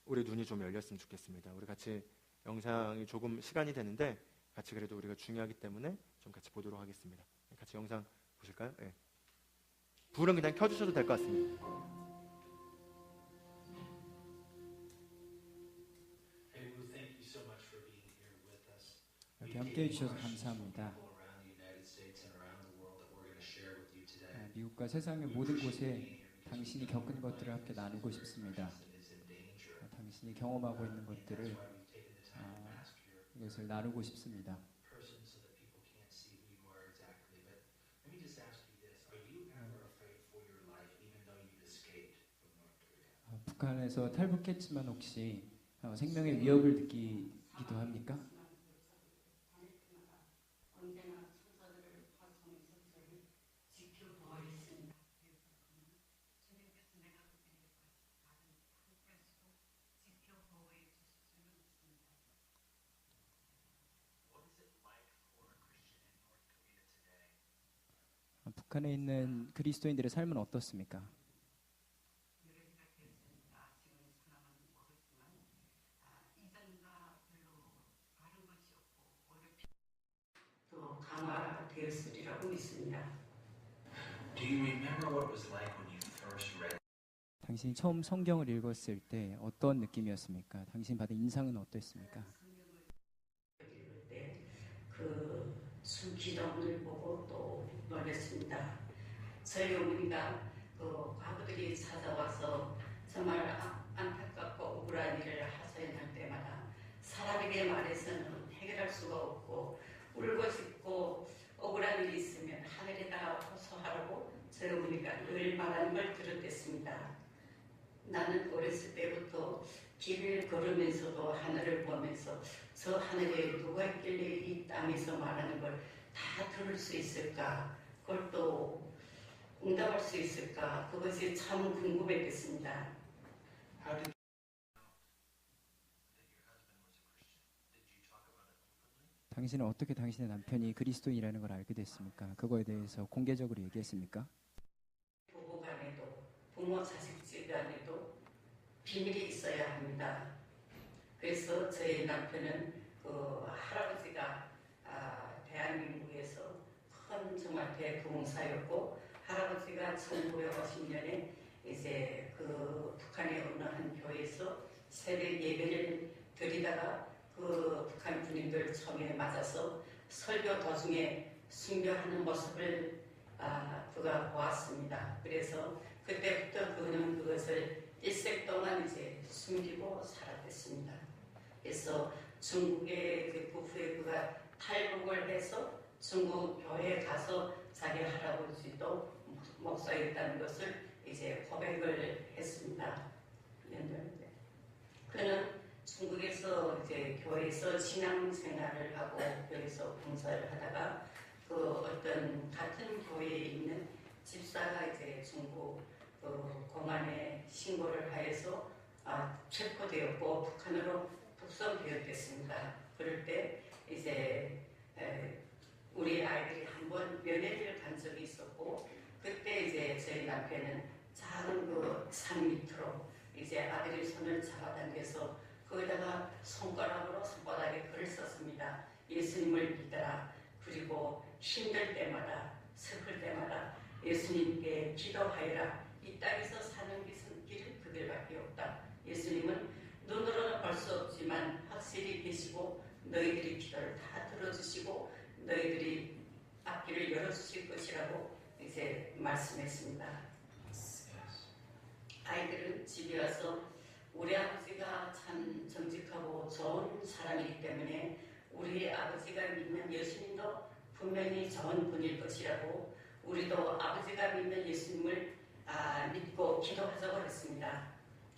우리 눈이 좀 열렸으면 좋겠습니다. 우리 같이 영상이 조금 시간이 되는데 같이 그래도 우리가 중요하기 때문에 좀 같이 보도록 하겠습니다. 같이 영상 보실까요? 네. 불은 그냥 켜주셔도 될 것 같습니다. 이렇게 함께해 주셔서 감사합니다. 미국과 세상의 모든 곳에 당신이 겪은 것들을 함께 나누고 싶습니다. 당신이 경험하고 있는 것들을 이것을 나누고 싶습니다. 북한에서 탈북했지만 혹시 생명의 위협을 느끼기도 합니까? 북한에 있는 그리스도인들의 삶은 어떻습니까? 또 강화되었으리라고 믿습니다. Do you remember what it was like when you first read? 당신이 처음 성경을 읽었을 때 어떤 느낌이었습니까? 당신 받은 인상은 어땠습니까? 그 숨기둥을 보고 또 놀랐습니다. 저희 어머니가 그 과부들이 찾아와서 정말 안타깝고 억울한 일을 하소연할 때마다 사람에게 말해서는 해결할 수가 없고 울고 싶고 억울한 일이 있으면 하늘에다가 호소하라고 저희 어머니가 늘 말하는 걸 들었댔습니다. 나는 어렸을 때부터 길을 걸으면서도 하늘을 보면서 저 하늘에 누가 있길래 이 땅에서 말하는 걸 다 들을 수 있을까? 그걸 또 응답할 수 있을까? 그것이 참 궁금했겠습니다. 당신은 어떻게 당신의 남편이 그리스도인이라는 걸 알게 됐습니까? 그거에 대해서 공개적으로 얘기했습니까? 부부 간에도 부모 자식 집안에도 비밀이 있어야 합니다. 그래서 저희 남편은 그 할아버지가 대한민국에서 큰 정말 대부흥사였고 할아버지가 1950년에 이제 그 북한의 어느 한 교회에서 새벽 예배를 드리다가 그 북한 군인들 총에 맞아서 설교 도중에 순교하는 모습을 그가 보았습니다. 그래서 그때부터 그는 그것을 일생 동안 이제 숨기고 살았습니다. 그래서 중국에 그 후에 그가 탈북을 해서 중국 교회에 가서 자기 할아버지도 목사였다는 것을 이제 고백을 했습니다. 그는 중국에서 이제 교회에서 신앙생활을 하고 교회에서 봉사를 하다가 그 어떤 같은 교회에 있는 집사가 이제 중국 공안에 신고를 하여서 체포되었고 북한으로 북송되었겠습니다. 그럴 때 이제 우리 아이들이 한번 면회를 간 적이 있었고 그때 이제 저희 남편은 작은 그 산 밑으로 이제 아들이 손을 잡아당겨서 거기다가 손가락으로 손바닥에 글을 썼습니다. 예수님을 믿어라. 그리고 힘들 때마다 슬플 때마다 예수님께 기도하여라. 이 땅에서 사는 길은 그 길밖에 없다. 예수님은 눈으로는 볼 수 없지만 확실히 계시고 너희들이 기도를 다 들어주시고 너희들이 앞길을 열어주실 것이라고 이제 말씀했습니다. 아이들은 집에 와서 우리 아버지가 참 정직하고 좋은 사람이기 때문에 우리 아버지가 믿는 예수님도 분명히 좋은 분일 것이라고 우리도 아버지가 믿는 예수님을 믿고 기도하자고 했습니다.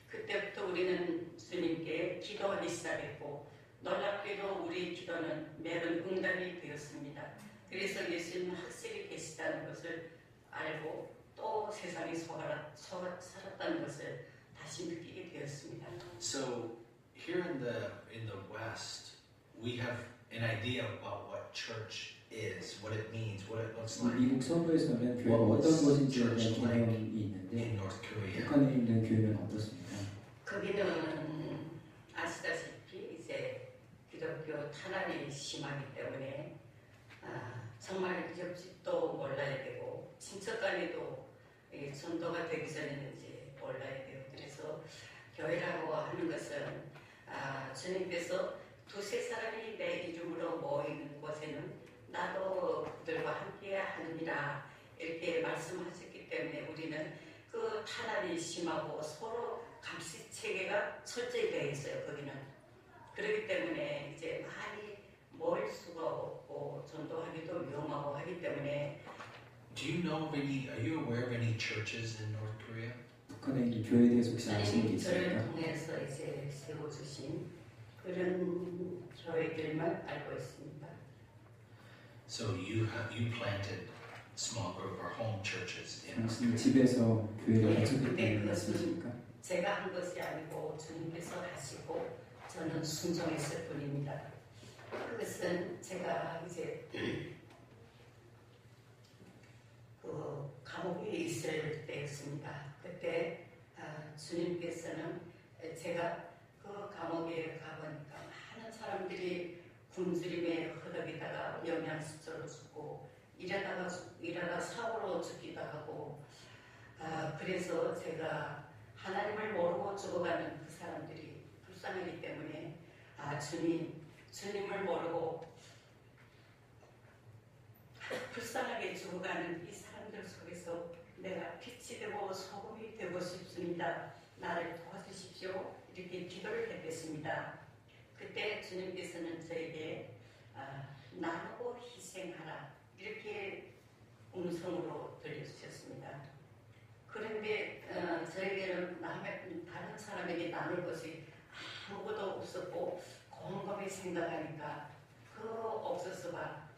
그때부터 우리는 주님께 기도하기 시작했고 놀랍게도 우리 기도는 매번 응답이 되었습니다. 그래서 예수님은 확실히 계시다는 것을 알고 또 세상에 살았다는 것을 다시 느끼게 되었습니다. So here in the West, we have an idea about what church is, what it means, what it looks 이 like 미국 서부에서는 교회가 어떤 곳인지에 대한 개념이 있는데 in North Korea. 북한에 있는 교회는 어떻습니까? 거기는 아시다시피 이제 기독교 탄압이 심하기 때문에 정말 옆집도 몰라야 되고 친척 간에도 전도가 되기 전에는 이제 몰라야 돼요. 그래서 교회라고 하는 것은 주님께서 두세 사람이 내 이름으로 모이는 곳에는 나도 그들과 함께 하느니라 이렇게 말씀하셨기 때문에 우리는 그 탄압이 심하고 서로 감시 체계가 철저히 되어 있어요. 거기는. 그렇기 때문에 이제 많이 모일 수가 없고 전도하기도 위험하고 하기 때문에 Do you know of any? Are you aware of any churches in North Korea? 북한에 있는 교회에 대해서 혹시 아시는 게 주님이 저를 있습니까? 통해서 이제 세워주신 그런 교회들만 알고 있습니다. So you planted small group or home churches in North 당신이 Korea. 집에서 교회를 가졌기 네, 때문에 그것은 말씀이십니까? 제가 한 것이 아니고 주님께서 하시고 저는 순종했을 뿐입니다. 그것은 제가 이제 그 감옥에 있을 때였습니다. 그때 주님께서는 제가 그 감옥에 가보니까 많은 사람들이 굶주림에 허덕이다가 영양실조로 죽고 일하다 사고로 죽기도 하고 그래서 제가 하나님을 모르고 죽어가는 그 사람들이 불쌍하기 때문에 주님을 모르고 불쌍하게 죽어가는 이 사람들 속에서 내가 빛이 되고 소금이 되고 싶습니다. 나를 도와주십시오. 이렇게 기도를 했겠습니다. 그때 주님께서는 저에게 나누고 희생하라 이렇게 음성으로 들려주셨습니다. 그런데 저에게는 다른 사람에게 나눌 것이 아무것도 없었고 곰곰이 생각하니까 그 옥수수가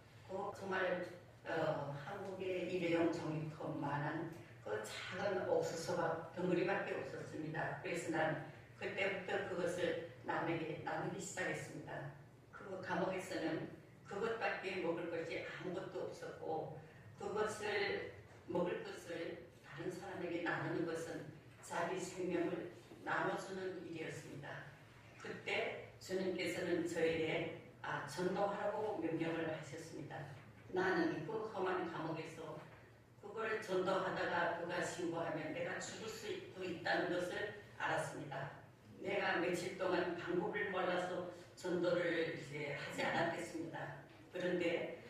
정말 한국의 일회용 종이컵만한 그 작은 옥수수가 덩어리밖에 없었습니다. 그래서 난 그때부터 그것을 남에게 나누기 시작했습니다. 그 감옥에서는 그것밖에 먹을 것이 아무것도 없었고 그것을 먹을 것을 다른 사람에게 나누는 것은 자기 생명을 나눠주는 일이었습니다. 그때 주님께서는 저에게 전도하라고 명령을 하셨습니다. 나는 그 험한 감옥에서 그걸 전도하다가 누가 신고하면 내가 죽을 수도 있다는 것을 알았습니다. 내가 며칠 동안 방법을 몰라서 전도를 이제 하지 않았겠습니다. 그런데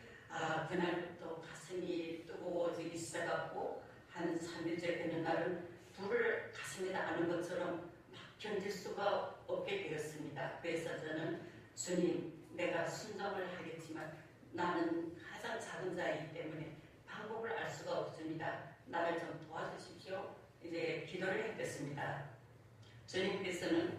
그날부터 가슴이 뜨거워지기 시작하고 한 3일째 되는 날은 불을 가슴에 아는 것처럼 막 견딜 수가 없게 되었습니다. 그래서 저는 주님, 내가 순종을 하겠지만 나는 가장 작은 자이기 때문에 방법을 알 수가 없습니다. 나를 좀 도와주십시오. 이제 기도를 했겠습니다. 주님께서는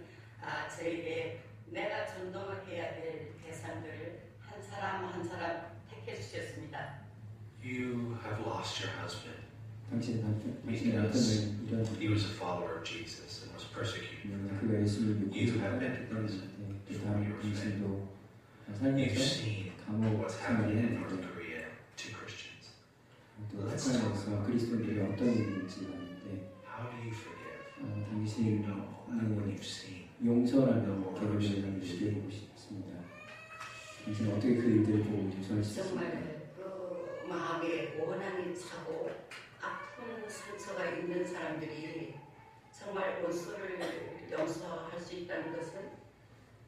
저에게 내가 전도해야 될 대상들을 한 사람 한 사람 택해 주셨습니다. You have lost your husband. 당신의 남편을 He was a follower of Jesus and was persecuted. 그가 예수를 믿고 You have been 살았기 in 때문에 prison 또 for 다른 your faith. 당신도 You've 살면서 seen 감옥 what's happening in North 생활을 Korea to Christians. 또 북한에서 그리스도인들이 어떤 일인지 아는데 How do you forgive? You 당신의 know when you've seen. 용서라는 개념을 한번 얘기해보고 싶습니다. 당신은 어떻게 그 일들을 보고 용서할 수 있습니까? 정말 그 마음에 원한이 차고 아픈 상처가 있는 사람들이 정말 원수를 용서할 수 있다는 것은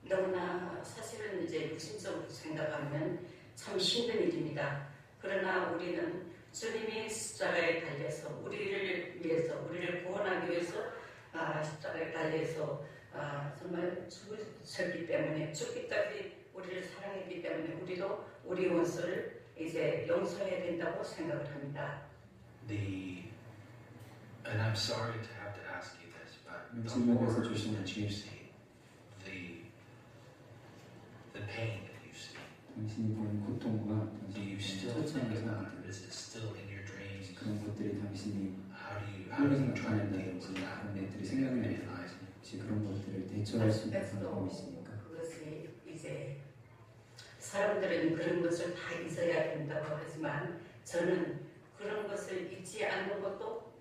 너무나 사실은 이제 무심적으로 생각하면 참 힘든 일입니다. 그러나 우리는 주님이 십자가에 달려서 우리를 위해서 우리를 구원하기 위해서 십자가에 달려서 정말 죽으셨기 때문에 죽기까지 우리를 사랑했기 때문에 우리도 우리 원수를 이제 용서해야 된다고 생각을 합니다. And I'm sorry to have to ask you this, but the 질문에서 horrors that you 조심하시고 see, the pain that you see, 당신이 보는 고통과 do you 당신이 still 보는 think 처참한 about 상황들 it? Is it still in your dreams? 그런 것들이 당신이 How do you 하루를 try to deal 생각하는다든지 with that 그런 것들이 in 생각이 your daily life? 나는지 혹시 그런 것들을 대처할 수 있는 방법이 있습니까? 그것이 이제 사람들은 그런 것을 다 잊어야 된다고 하지만 저는 그런 것을 잊지 않는 것도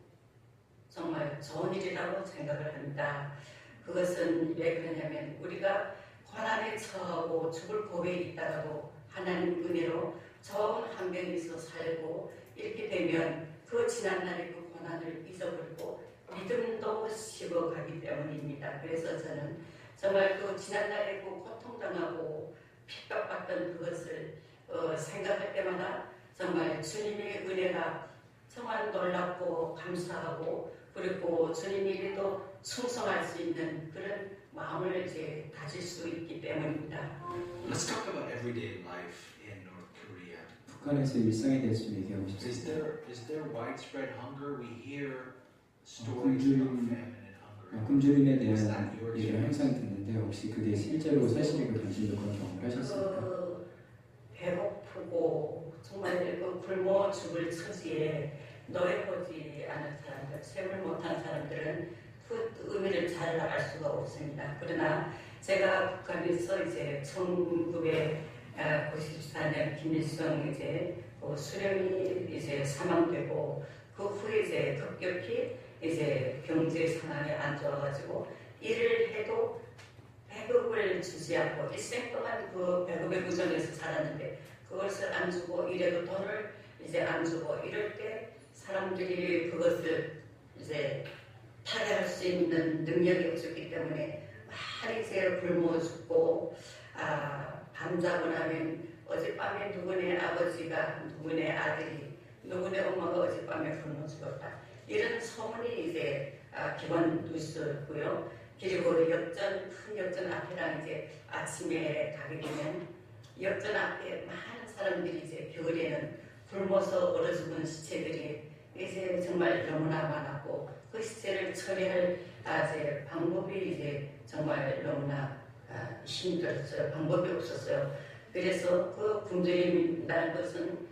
정말 좋은 일이라고 생각을 합니다. 그것은 왜 그러냐면 우리가 고난에 처하고 죽을 고비에 있다가도 하나님 은혜로 좋은 환경에서 살고 이렇게 되면 그 지난날의 그 고난을 잊어버리고 믿음도 식어가기 때문입니다. 그래서 저는 정말 그 지난날에 그 고통당하고 핍박받던 그것을 생각할 때마다 정말 주님의 은혜가 정말 놀랍고 감사하고 그리고 주님에게도 충성할 수 있는 그런 마음을 이제 가질 수 있기 때문입니다. Let's talk about everyday life in North Korea. 북한에서 일상에 대해서 좀 얘기하고 싶습니다. Is there widespread hunger? We hear stories about famine and hunger. 굶주림에 대한 얘기를 항상 듣는데 혹시 그게 실제로 사실이고 당신도 그런 경험을 하셨습니까? 배고프고 정말 그 굶어 죽을 처지에 노래보지 않은 사람들, 세월 못한 사람들은 그 의미를 잘 알 수가 없습니다. 그러나 제가 북한에서 이제 1994년 김일성 이제 수령이 이제 사망되고 그 후에 이제 급격히 이제 경제 상황이 안 좋아가지고 일을 해도 배급을 주지 않고 일생 동안 그 배급에 무전해서 살았는데 그것을 안 주고 이래도 돈을 이제 안 주고 이럴 때 사람들이 그것을 이제 타개할 수 있는 능력이 없었기 때문에 많이 이제 굶어 죽고 밤자고 나면 어젯밤에 누구네 아버지가 누구네 아들이 누구네 엄마가 어젯밤에 굶어 죽었다 이런 소문이 이제 기본 뉴스고요. 그리고 역전 큰 역전 앞에랑 이제 아침에 가게 되면 역전 앞에 많은 사람들이 이제 겨울에는 굶어서 얼어 죽은 시체들이 이제 정말 너무나 많았고 그 시체를 처리할 이제 방법이 이제 정말 너무나 힘들었어요. 방법이 없었어요. 그래서 그 굶주림이라는 것은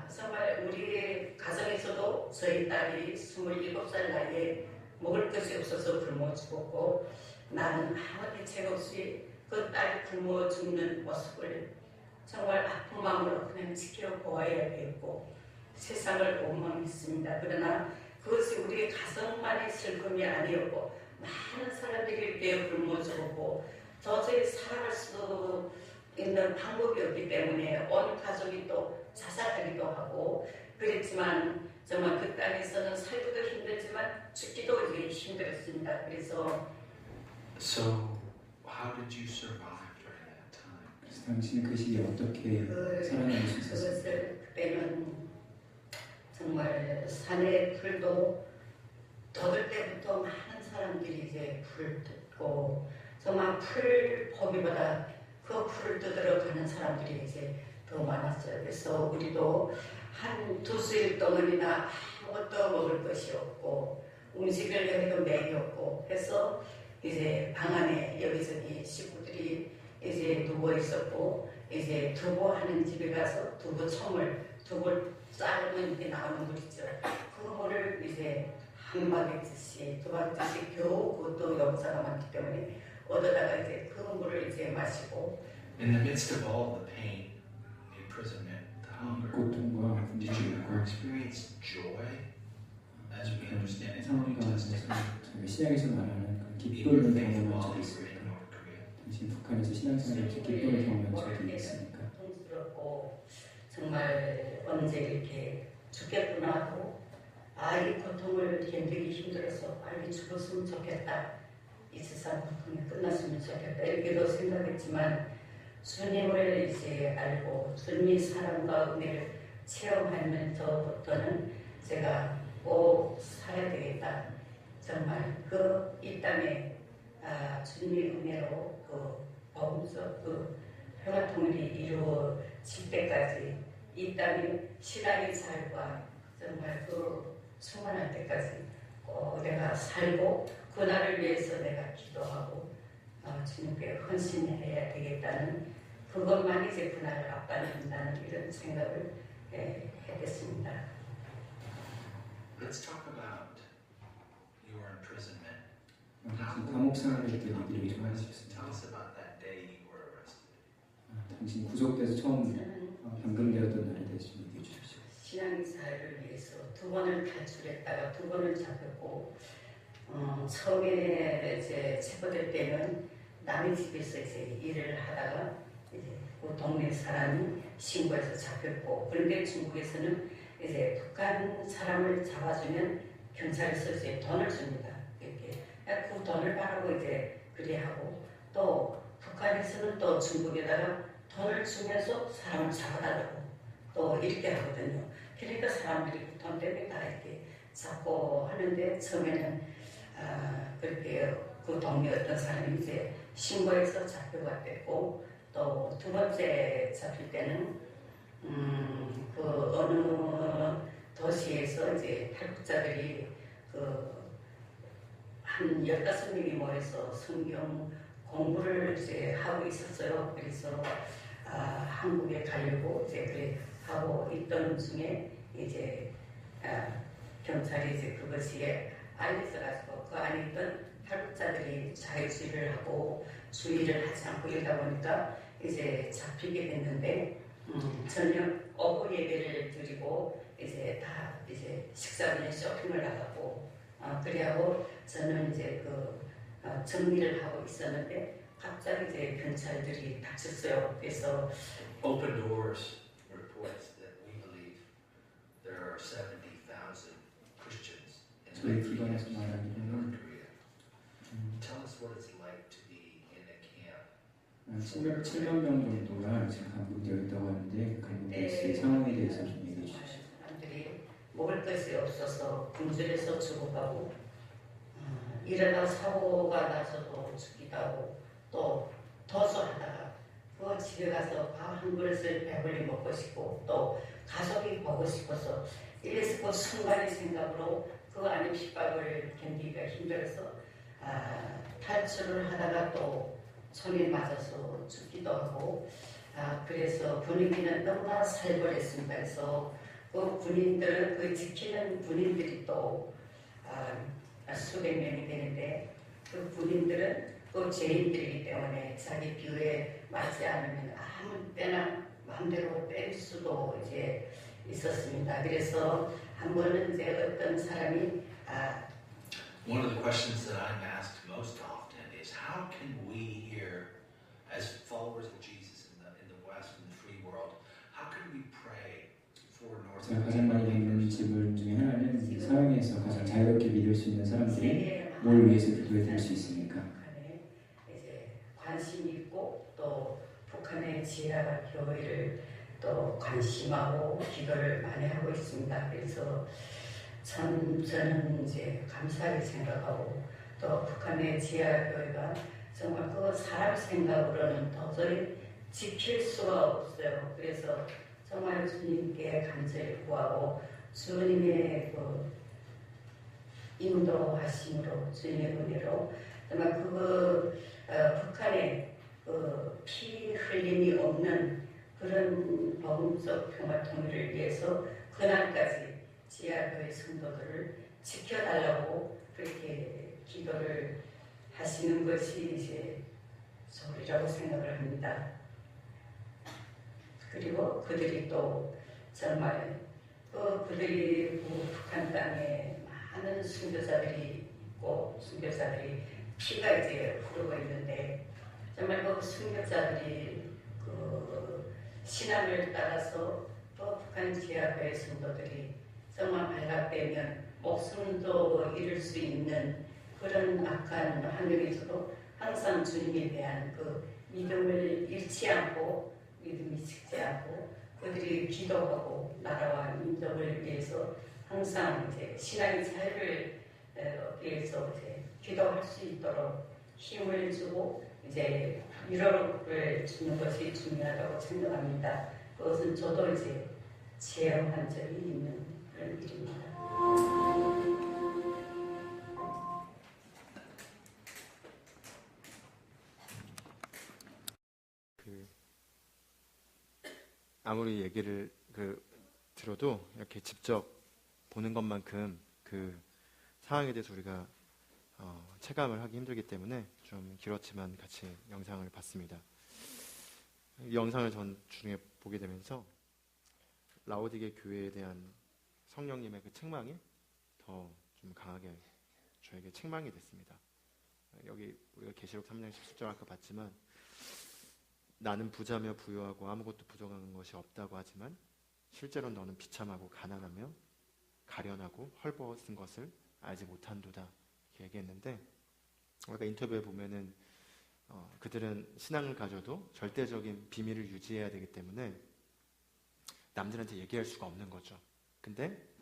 정말 우리 가정에서도 저희 딸이 27살 나이에 먹을 것이 없어서 굶어 죽었고 나는 아무 대책 없이 그 딸이 굶어 죽는 모습을 정말 아픈 마음으로 그냥 지켜보아야 되겠고 세상을 원망했습니다. 그러나 그것이 우리 가정만의 슬픔이 아니었고 많은 사람들이 이렇게 굶어 죽었고 도저히 살아갈 수 있는 방법이 없기 때문에 온 가족이 또 자살하기도 하고 그랬지만 정말 그 땅에서는 살기도 힘들지만 죽기도 이제 힘들었습니다. 그래서 So, how did you survive during that time? 그래서 당신은 그 시기에 어떻게 살아남을 수 있었습니까? 그것을 그때는 정말 산의 풀도 돋을 때부터 많은 사람들이 이제 풀을 뜯고 정말 풀 보기보다 그 풀을 뜯으러 가는 사람들이 이제 더 많았어요. 그래서 우리도 한 두수일 동안이나 아무것도 먹을 것이 없고 음식을 여기도 맥이 없고 해서 이제 방 안에 여기저기 식구들이 이제 누워 있었고 이제 두부하는 집에 가서 두부청을 두부 삶은 이렇게 나오는 물 있죠. 그 물을 이제 한 바게트씩 두 바게트씩 겨우 그것도 용사가 많기 때문에 얻어다가 이제 그 물을 이제 마시고 In the midst of all the pain, the imprisonment, the hunger, 고통과 did you ever 굶주림과 experience joy as we understand it in the 상황 New 가운데서 Testament? 저희가 시작에서 말하는 그런 In your 기쁨을 faith 경험한 while 적이 you were in 있습니까? North Korea? 당신 북한에서 신앙생활을 이렇게 기쁨을 경험한 적이 있습니까? 고통스럽고 정말 언제 이렇게 죽겠구나 하고 이 고통을 견디기 힘들어서 빨리 죽었으면 좋겠다. 이 세상 고통이 끝났으면 좋겠다. 이렇게도 생각했지만 주님을 이제 알고 주님의 사랑과 은혜를 체험하면서부터는 제가 꼭 살아야 되겠다. 정말 그 이 땅에 주님의 은혜로 그 복음적 그 평화통일이 이루어질 때까지 이 땅에 신앙의 삶과 정말 그 충만할 때까지 내가 살고 그날을 위해서 내가 기도하고 주님께 헌신해야 되겠다는 그것만이 이제 그날을 앞당긴다는 이런 생각을 했겠습니다. Let's talk about your imprisonment. 당신 감옥 생활을 때 얘기를 좀 하셨습니다. Tell us about that day you were arrested. 당신이 구속돼서 처음 저는 감금되었던 날에 대해서 좀 얘기해 주십시오. 신앙사를 위해서 2번을 탈출했다가 2번을 잡혔고 처음에 이제 체포될 때는 남의 집에서 이제 일을 하다가 이제 그 동네 사람이 신고해서 잡혔고 그런데 중국에서는 이제 북한 사람을 잡아주면 경찰에서 이제 돈을 줍니다. 이렇게 그 돈을 바라고 이제 그리 하고 또 북한에서는 또 중국에다가 돈을 주면서 사람을 잡아달라고 또 이렇게 하거든요. 그러니까 사람들이 그 돈 때문에 다 이렇게 잡고 하는데 처음에는 그렇게 그 동네 어떤 사람이 이제 신고해서 잡혀갔고 또 2번째 잡힐 때는 그 어느 도시에서 이제 탈북자들이 한 15명이 모여서 성경 공부를 이제 하고 있었어요. 그래서 한국에 가려고 이제 그래 하고 있던 중에 이제 경찰이 이제 그것이 알려져가지고 그 안에 있던 탈북자들이 자유주의를 하고 주의를 하지 않고 이러다 보니까 이제 잡히게 됐는데 저녁 오후 예배를 드리고 이제 다 이제 식사를 쇼핑을 나가고 그래하고 저는 이제 정리를 하고 있었는데 갑자기 이제 경찰들이 닥쳤어요. 그래서 Open Doors reports that we believe there are 70,000 Christians in 저희 North 기관에서 말하기로는 Korea. Tell us what it's like to be in a camp. 7만 명 정도가 지금 감금되어 있다고 하는데 감금되어 있을 상황에 대해서 좀 얘기해 주십시오. 사람들이 먹을 것이 없어서 굶주려서 죽어가고 일어나 사고가 나서도 죽기도 하고 또 도서하다가 그 집에 가서 밥 한 그릇을 배불리 먹고 싶고 또 가족이 보고 싶어서 이래서 그 순간의 생각으로 그 안에 핍박을 견디기가 힘들어서 탈출을 하다가 또 총에 맞아서 죽기도 하고 그래서 분위기는 너무나 살벌했습니다. 그래서 그 군인들은 그 지키는 군인들이 또 수백 명이 되는데 그 군인들은 그 죄인들이기 때문에 자기 비유에 맞지 않으면 아무 때나 마음대로 뺄 수도 이제 있었습니다. 그래서 한 번은 이제 어떤 사람이 One of the questions that I'm asked most often is how can we here, as followers of Jesus in the West, in the free world, how can we pray for North 제가 가장 많이 받는 질문 중에 하나는 이 사회에서 가장 자유롭게 믿을 수 있는 사람들이 뭘 위해서 기도해 드릴 수 있습니까? 북한에 이제 관심이 있고 또 북한의 지하 교회를 또 관심하고 기도를 많이 하고 있습니다. 그래서 참 저는 이제 감사하게 생각하고 또 북한의 지하 교회가 정말 그 사람 생각으로는 도저히 지킬 수가 없어요. 그래서 정말 주님께 감사를 구하고 주님의 그 인도하심으로 주님의 은혜로 정말 북한에 피 흘림이 없는 그런 복음적 평화 통일을 위해서 그날까지 지하교회 성도들을 지켜달라고 그렇게 기도를 하시는 것이 이제 소리라고 생각을 합니다. 그리고 그들이 또 정말 그들이 북한 땅에 많은 순교자들이 있고 순교자들이 피가 이제 흐르고 있는데 정말 그 순교자들이 신앙을 따라서 또 북한 지하교회 성도들이 정말 발각되면 목숨도 잃을 수 있는 그런 악한 환경에서도 항상 주님에 대한 그 믿음을 잃지 않고 믿음이 식지 않고 그들이 기도하고 나라와 민족을 위해서 항상 이제 신앙의 자유를 위해서 이제 기도할 수 있도록 힘을 주고 이제 위로를 주는 것이 중요하다고 생각합니다. 그것은 저도 이제 체험한 적이 있는 그런 일입니다. 아무리 얘기를 들어도 이렇게 직접 보는 것만큼 그 상황에 대해서 우리가 체감을 하기 힘들기 때문에 좀 길었지만 같이 영상을 봤습니다. 이 영상을 전 중에 보게 되면서 라오디게 교회에 대한 성령님의 그 책망이 더 좀 강하게 저에게 책망이 됐습니다. 여기 우리가 계시록 3장 17절 아까 봤지만 나는 부자며 부유하고 아무것도 부족한 것이 없다고 하지만 실제로 너는 비참하고 가난하며 가련하고 헐벗은 것을 알지 못한도다 이렇게 얘기했는데 우리가 인터뷰에 보면은 그들은 신앙을 가져도 절대적인 비밀을 유지해야 되기 때문에 남들한테 얘기할 수가 없는 거죠. 근데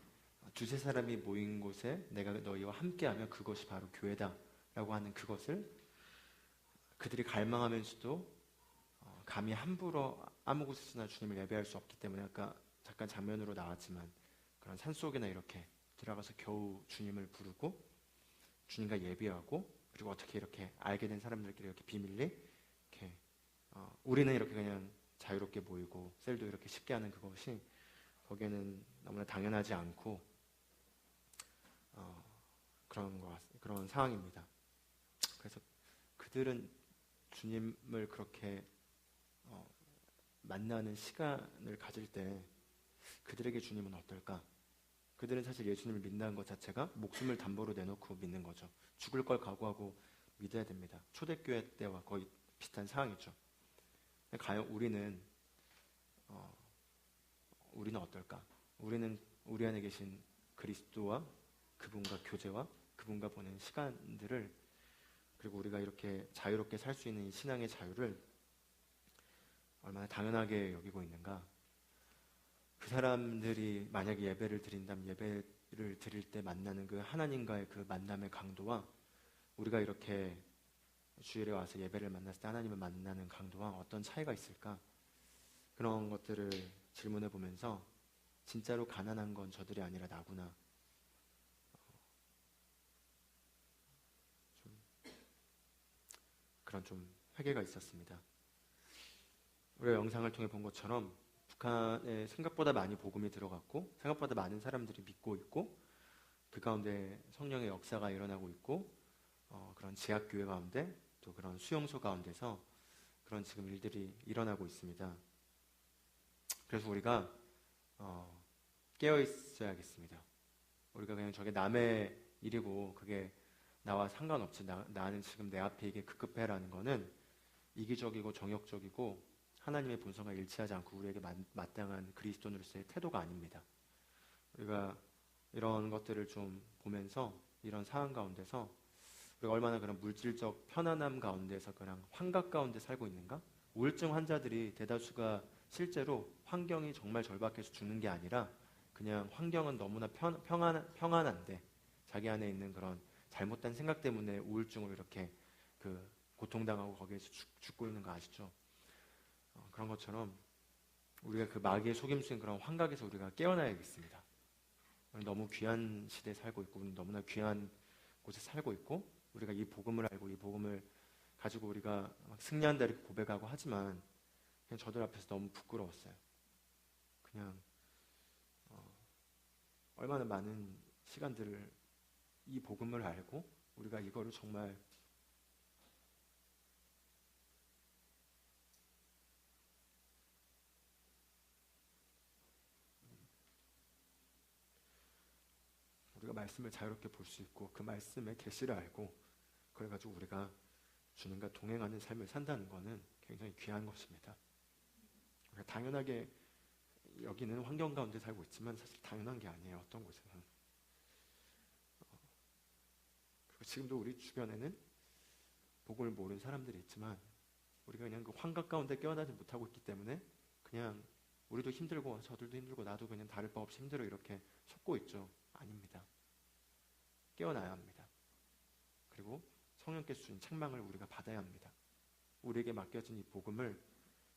두세 사람이 모인 곳에 내가 너희와 함께하면 그것이 바로 교회다 라고 하는 그것을 그들이 갈망하면서도 감히 함부로 아무 곳에서나 주님을 예배할 수 없기 때문에 아까 잠깐 장면으로 나왔지만 그런 산속에나 이렇게 들어가서 겨우 주님을 부르고 주님과 예배하고 그리고 어떻게 이렇게 알게 된 사람들끼리 이렇게 비밀리 이렇게 우리는 이렇게 그냥 자유롭게 모이고 셀도 이렇게 쉽게 하는 그것이 거기에는 너무나 당연하지 않고 그런 상황입니다. 그래서 그들은 주님을 그렇게 만나는 시간을 가질 때 그들에게 주님은 어떨까? 그들은 사실 예수님을 믿는다는 것 자체가 목숨을 담보로 내놓고 믿는 거죠. 죽을 걸 각오하고 믿어야 됩니다. 초대교회 때와 거의 비슷한 상황이죠. 과연 우리는 어떨까? 우리는 우리 안에 계신 그리스도와 그분과 교제와 그분과 보낸 시간들을 그리고 우리가 이렇게 자유롭게 살 수 있는 이 신앙의 자유를 얼마나 당연하게 여기고 있는가? 그 사람들이 만약에 예배를 드린다면 예배를 드릴 때 만나는 그 하나님과의 그 만남의 강도와 우리가 이렇게 주일에 와서 예배를 만났을 때 하나님을 만나는 강도와 어떤 차이가 있을까? 그런 것들을 질문해 보면서 진짜로 가난한 건 저들이 아니라 나구나. 그런 좀 회개가 있었습니다. 우리가 영상을 통해 본 것처럼 북한에 생각보다 많이 복음이 들어갔고 생각보다 많은 사람들이 믿고 있고 그 가운데 성령의 역사가 일어나고 있고 그런 지하교회 가운데 또 그런 수용소 가운데서 그런 지금 일들이 일어나고 있습니다. 그래서 우리가 깨어 있어야겠습니다. 우리가 그냥 저게 남의 일이고 그게 나와 상관없지 나는 지금 내 앞에 이게 급급해라는 거는 이기적이고 정욕적이고 하나님의 본성과 일치하지 않고 우리에게 마땅한 그리스도인으로서의 태도가 아닙니다. 우리가 이런 것들을 좀 보면서 이런 상황 가운데서 우리가 얼마나 그런 물질적 편안함 가운데서 그냥 환각 가운데 살고 있는가? 우울증 환자들이 대다수가 실제로 환경이 정말 절박해서 죽는 게 아니라 그냥 환경은 너무나 평안한데 자기 안에 있는 그런 잘못된 생각 때문에 우울증으로 이렇게 그 고통당하고 거기에서 죽고 있는 거 아시죠? 그런 것처럼 우리가 그 마귀의 속임수인 그런 환각에서 우리가 깨어나야겠습니다. 너무 귀한 시대에 살고 있고 우리는 너무나 귀한 곳에 살고 있고 우리가 이 복음을 알고 이 복음을 가지고 우리가 막 승리한다 이렇게 고백하고 하지만 그냥 저들 앞에서 너무 부끄러웠어요. 그냥 얼마나 많은 시간들을 이 복음을 알고 우리가 이거를 정말 우리가 말씀을 자유롭게 볼 수 있고 그 말씀의 계시를 알고 그래가지고 우리가 주님과 동행하는 삶을 산다는 것은 굉장히 귀한 것입니다. 우리가 당연하게 여기는 환경 가운데 살고 있지만 사실 당연한 게 아니에요. 어떤 곳에는. 그리고 지금도 우리 주변에는 복음을 모르는 사람들이 있지만 우리가 그냥 그 환각 가운데 깨어나지 못하고 있기 때문에 그냥 우리도 힘들고 저들도 힘들고 나도 그냥 다를 바 없이 힘들어 이렇게 속고 있죠. 아닙니다. 깨어나야 합니다. 그리고 성령께서 주신 책망을 우리가 받아야 합니다. 우리에게 맡겨진 이 복음을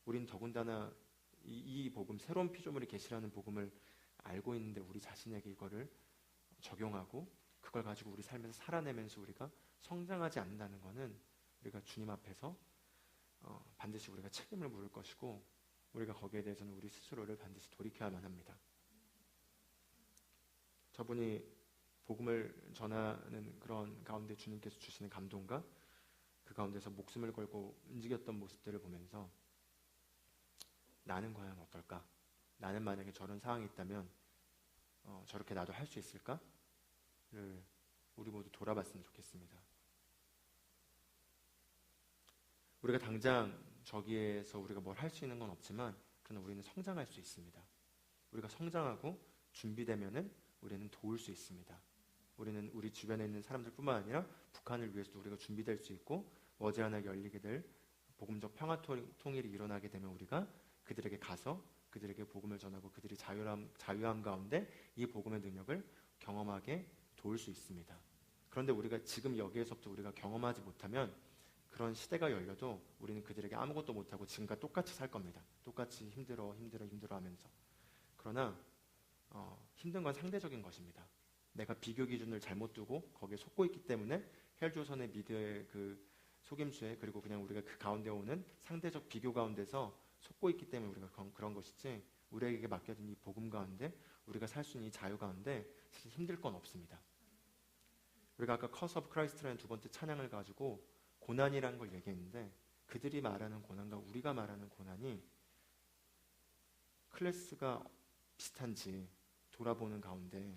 우린 더군다나 이 복음, 새로운 피조물이 계시라는 복음을 알고 있는데 우리 자신에게 이거를 적용하고 그걸 가지고 우리 삶에서 살아내면서 우리가 성장하지 않는다는 것은 우리가 주님 앞에서 반드시 우리가 책임을 물을 것이고 우리가 거기에 대해서는 우리 스스로를 반드시 돌이켜야만 합니다. 저분이 복음을 전하는 그런 가운데 주님께서 주시는 감동과 그 가운데서 목숨을 걸고 움직였던 모습들을 보면서 나는 과연 어떨까? 나는 만약에 저런 상황이 있다면 저렇게 나도 할 수 있을까?를 우리 모두 돌아봤으면 좋겠습니다. 우리가 당장 저기에서 우리가 뭘 할 수 있는 건 없지만 그러나 우리는 성장할 수 있습니다. 우리가 성장하고 준비되면은 우리는 도울 수 있습니다. 우리는 우리 주변에 있는 사람들뿐만 아니라 북한을 위해서도 우리가 준비될 수 있고 머지않아 열리게 될 복음적 평화 통일이 일어나게 되면 우리가 그들에게 가서 그들에게 복음을 전하고 그들이 자유함 가운데 이 복음의 능력을 경험하게 도울 수 있습니다. 그런데 우리가 지금 여기에서부터 우리가 경험하지 못하면 그런 시대가 열려도 우리는 그들에게 아무것도 못하고 지금과 똑같이 살 겁니다. 똑같이 힘들어 하면서. 그러나 힘든 건 상대적인 것입니다. 내가 비교 기준을 잘못 두고 거기에 속고 있기 때문에 헬조선의 미드의 그 속임수에 그리고 그냥 우리가 그 가운데 오는 상대적 비교 가운데서 속고 있기 때문에 우리가 그런 것이지 우리에게 맡겨진 이 복음 가운데 우리가 살 수 있는 이 자유 가운데 사실 힘들 건 없습니다. 우리가 아까 커스 오브 크라이스트라는 두 번째 찬양을 가지고 고난이라는 걸 얘기했는데 그들이 말하는 고난과 우리가 말하는 고난이 클래스가 비슷한지 돌아보는 가운데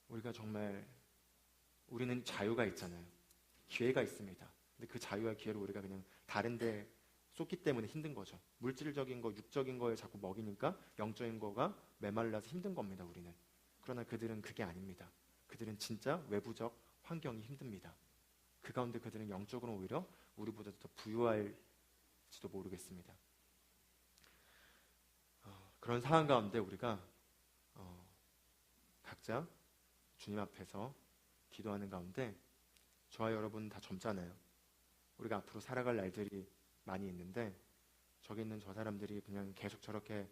우리가 정말 우리는 자유가 있잖아요. 기회가 있습니다. 근데 그 자유와 기회를 우리가 그냥 다른 데 쏟기 때문에 힘든 거죠. 물질적인 거, 육적인 거에 자꾸 먹이니까 영적인 거가 메말라서 힘든 겁니다. 우리는. 그러나 그들은 그게 아닙니다. 그들은 진짜 외부적 환경이 힘듭니다. 그 가운데 그들은 영적으로 오히려 우리보다 더 부유할지도 모르겠습니다. 그런 상황 가운데 우리가 각자 주님 앞에서 기도하는 가운데 저와 여러분 다 젊잖아요. 우리가 앞으로 살아갈 날들이 많이 있는데 저기 있는 저 사람들이 그냥 계속 저렇게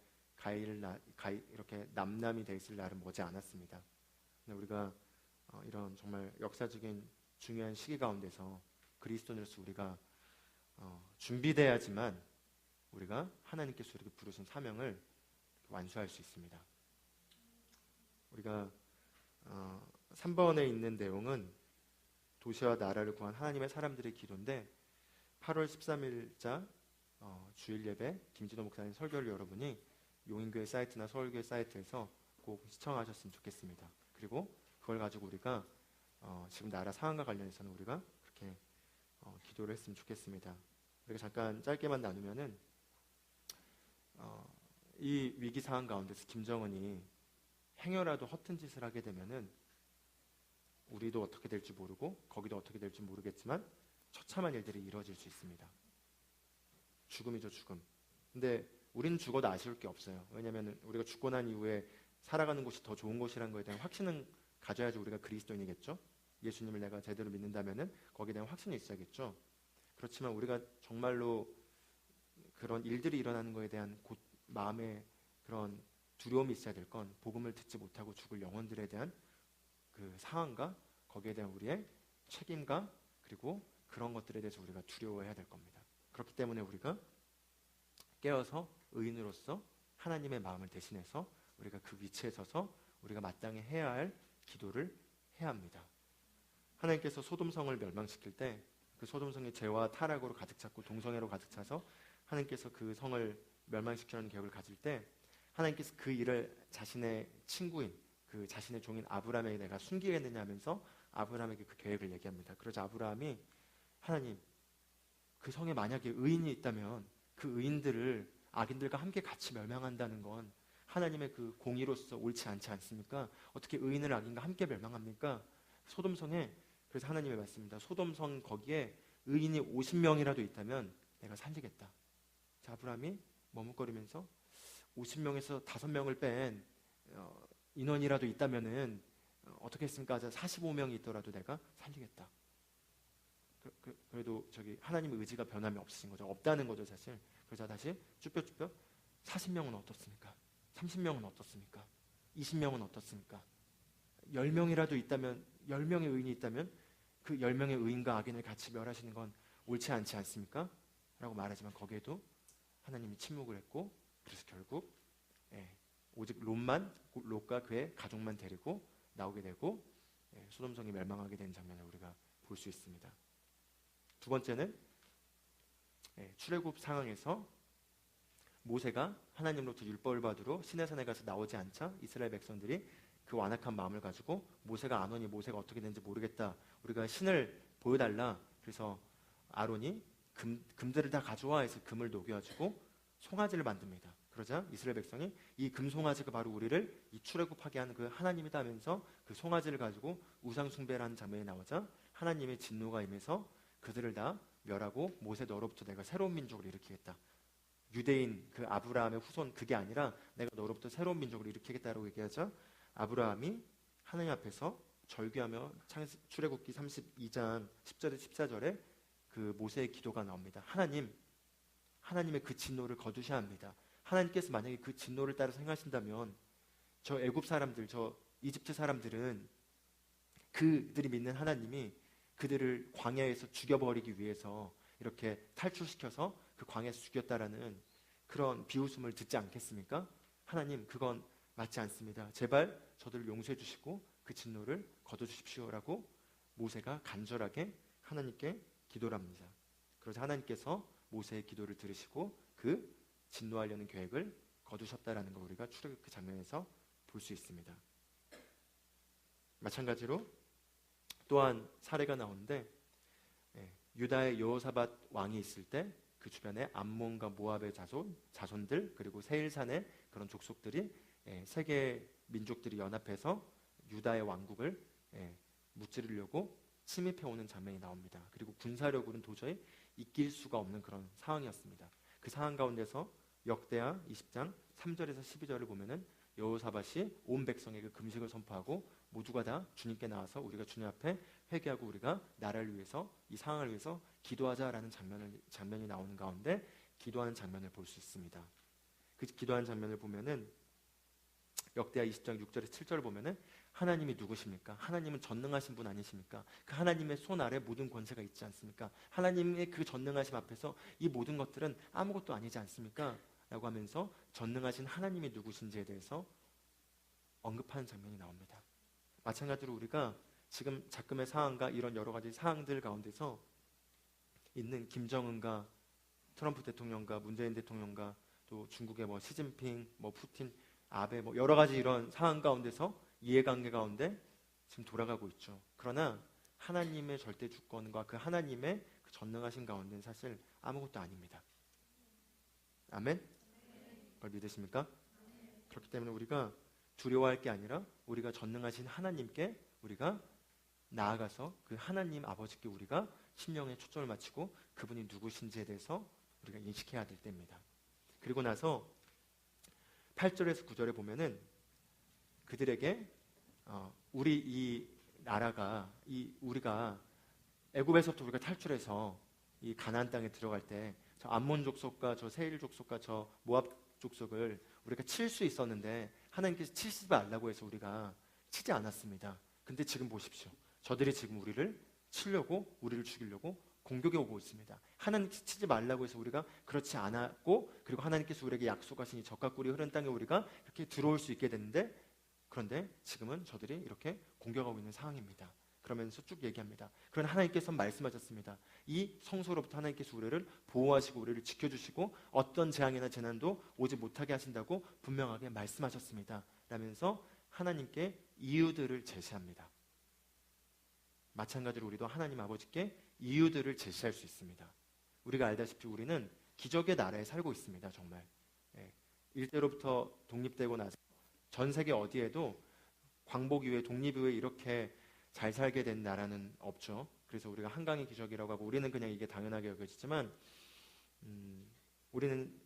이렇게 남남이 돼 있을 날은 머지 않았습니다. 근데 우리가 이런 정말 역사적인 중요한 시기 가운데서 그리스도인으로서 우리가 준비돼야지만 우리가 하나님께서 우리에게 부르신 사명을 완수할 수 있습니다. 우리가 3번에 있는 내용은 도시와 나라를 구한 하나님의 사람들의 기도인데 8월 13일자 주일 예배 김진호 목사님 설교를 여러분이 용인교회 사이트나 서울교회 사이트에서 꼭 시청하셨으면 좋겠습니다. 그리고 그걸 가지고 우리가 지금 나라 상황과 관련해서는 우리가 그렇게 기도를 했으면 좋겠습니다. 우리가 잠깐 짧게만 나누면은 이 위기 상황 가운데서 김정은이 행여라도 허튼 짓을 하게 되면은 우리도 어떻게 될지 모르고 거기도 어떻게 될지 모르겠지만 처참한 일들이 이루어질 수 있습니다. 죽음이죠, 죽음. 근데 우리는 죽어도 아쉬울 게 없어요. 왜냐하면 우리가 죽고 난 이후에 살아가는 곳이 더 좋은 곳이라는 것에 대한 확신은 가져야지 우리가 그리스도인이겠죠. 예수님을 내가 제대로 믿는다면은 거기에 대한 확신이 있어야겠죠. 그렇지만 우리가 정말로 그런 일들이 일어나는 것에 대한 마음의 그런 두려움이 있어야 될 건 복음을 듣지 못하고 죽을 영혼들에 대한 그 상황과 거기에 대한 우리의 책임감 그리고 그런 것들에 대해서 우리가 두려워해야 될 겁니다. 그렇기 때문에 우리가 깨어서 의인으로서 하나님의 마음을 대신해서 우리가 그 위치에 서서 우리가 마땅히 해야 할 기도를 해야 합니다. 하나님께서 소돔성을 멸망시킬 때 그 소돔성이 죄와 타락으로 가득 찼고 동성애로 가득 차서 하나님께서 그 성을 멸망시키려는 계획을 가질 때 하나님께서 그 일을 자신의 친구인 그 자신의 종인 아브라함에게 내가 숨기겠느냐 하면서 아브라함에게 그 계획을 얘기합니다. 그러자 아브라함이 하나님 그 성에 만약에 의인이 있다면 그 의인들을 악인들과 함께 같이 멸망한다는 건 하나님의 그 공의로서 옳지 않지 않습니까? 어떻게 의인을 악인과 함께 멸망합니까? 소돔성에 그래서 하나님의 말씀입니다. 소돔성 거기에 의인이 50명이라도 있다면 내가 살리겠다. 자, 아브라함이 머뭇거리면서 50명에서 5명을 뺀 인원이라도 있다면은 어떻게 했습니까? 45명이 있더라도 내가 살리겠다. 그래도 저기 하나님의 의지가 변함이 없으신 거죠. 없다는 거죠, 사실. 그래서 다시 쭈뼛쭈뼛 40명은 어떻습니까? 30명은 어떻습니까? 20명은 어떻습니까? 10명이라도 있다면 10명의 의인이 있다면 그 10명의 의인과 악인을 같이 멸하시는 건 옳지 않지 않습니까? 라고 말하지만 거기에도 하나님이 침묵을 했고 그래서 결국 오직 롯과 그의 가족만 데리고 나오게 되고 소돔성이 멸망하게 된 장면을 우리가 볼 수 있습니다. 두 번째는 출애굽 상황에서 모세가 하나님으로부터 율법을 받으러 시내산에 가서 나오지 않자 이스라엘 백성들이 그 완악한 마음을 가지고 모세가 안 오니 모세가 어떻게 되는지 모르겠다. 우리가 신을 보여달라. 그래서 아론이 금들을 다 가져와 해서 금을 녹여가지고 송아지를 만듭니다. 그러자 이스라엘 백성이 이 금송아지가 바로 우리를 이 출애굽하게 하는 그 하나님이다 하면서 그 송아지를 가지고 우상 숭배를 하는 장면이 나오자 하나님의 진노가 임해서 그들을 다 멸하고 모세 너로부터 내가 새로운 민족을 일으키겠다. 유대인 그 아브라함의 후손 그게 아니라 내가 너로부터 새로운 민족을 일으키겠다라고 얘기하자 아브라함이 하나님 앞에서 절규하며 출애굽기 32장 10절에 14절에 그 모세의 기도가 나옵니다. 하나님의 그 진노를 거두셔야 합니다. 하나님께서 만약에 그 진노를 따라서 행하신다면 저 애굽 사람들, 저 이집트 사람들은 그들이 믿는 하나님이 그들을 광야에서 죽여버리기 위해서 이렇게 탈출시켜서 그 광야에서 죽였다라는 그런 비웃음을 듣지 않겠습니까? 하나님, 그건 맞지 않습니다. 제발 저들을 용서해 주시고 그 진노를 거둬주십시오라고 모세가 간절하게 하나님께 기도를 합니다. 그래서 하나님께서 모세의 기도를 들으시고 그 진노하려는 계획을 거두셨다라는 걸 우리가 출애굽 그 장면에서 볼 수 있습니다. 마찬가지로 또한 사례가 나오는데 유다의 여호사밧 왕이 있을 때 그 주변에 암몬과 모압의 자손들 그리고 세일산의 그런 족속들이 세계 민족들이 연합해서 유다의 왕국을 무찌르려고 침입해 오는 장면이 나옵니다. 그리고 군사력으로는 도저히 이길 수가 없는 그런 상황이었습니다. 그 상황 가운데서 역대하 20장 3절에서 12절을 보면은 여호사밧이 온 백성에게 금식을 선포하고 모두가 다 주님께 나와서 우리가 주님 앞에 회개하고 우리가 나라를 위해서 이 상황을 위해서 기도하자라는 장면이 나오는 가운데 기도하는 장면을 볼 수 있습니다. 그 기도하는 장면을 보면은 역대하 20장 6절에서 7절을 보면은 하나님이 누구십니까? 하나님은 전능하신 분 아니십니까? 그 하나님의 손 아래 모든 권세가 있지 않습니까? 하나님의 그 전능하심 앞에서 이 모든 것들은 아무것도 아니지 않습니까? 라고 하면서 전능하신 하나님이 누구신지에 대해서 언급하는 장면이 나옵니다. 마찬가지로 우리가 지금 작금의 상황과 이런 여러 가지 상황들 가운데서 있는 김정은과 트럼프 대통령과 문재인 대통령과 또 중국의 뭐 시진핑, 뭐 푸틴, 아베 뭐 여러 가지 이런 상황 가운데서 이해관계 가운데 지금 돌아가고 있죠. 그러나 하나님의 절대 주권과 그 하나님의 그 전능하신 가운데는 사실 아무것도 아닙니다. 아멘? 그걸 믿으십니까? 그렇기 때문에 우리가 두려워할 게 아니라 우리가 전능하신 하나님께 우리가 나아가서 그 하나님 아버지께 우리가 심령에 초점을 맞추고 그분이 누구신지에 대해서 우리가 인식해야 될 때입니다. 그리고 나서 8절에서 9절에 보면은 그들에게 우리 이 나라가 우리가 애굽에서부터 우리가 탈출해서 이 가나안 땅에 들어갈 때 저 암몬 족속과 저 세일 족속과 저 모압 족속을 우리가 칠 수 있었는데 하나님께서 치지 말라고 해서 우리가 치지 않았습니다. 근데 지금 보십시오. 저들이 지금 우리를 치려고 우리를 죽이려고 공격해 오고 있습니다. 하나님께서 치지 말라고 해서 우리가 그렇지 않았고 그리고 하나님께서 우리에게 약속하신 이 젖과 꿀이 흐른 땅에 우리가 이렇게 들어올 수 있게 됐는데 그런데 지금은 저들이 이렇게 공격하고 있는 상황입니다. 그러면서 쭉 얘기합니다. 그러나 하나님께서 말씀하셨습니다. 이 성소로부터 하나님께서 우리를 보호하시고 우리를 지켜주시고 어떤 재앙이나 재난도 오지 못하게 하신다고 분명하게 말씀하셨습니다. 라면서 하나님께 이유들을 제시합니다. 마찬가지로 우리도 하나님 아버지께 이유들을 제시할 수 있습니다. 우리가 알다시피 우리는 기적의 나라에 살고 있습니다. 정말 일제로부터 독립되고 나서 전 세계 어디에도 광복 이후에 독립 이후에 이렇게 잘 살게 된 나라는 없죠. 그래서 우리가 한강의 기적이라고 하고 우리는 그냥 이게 당연하게 여겨지지만 우리는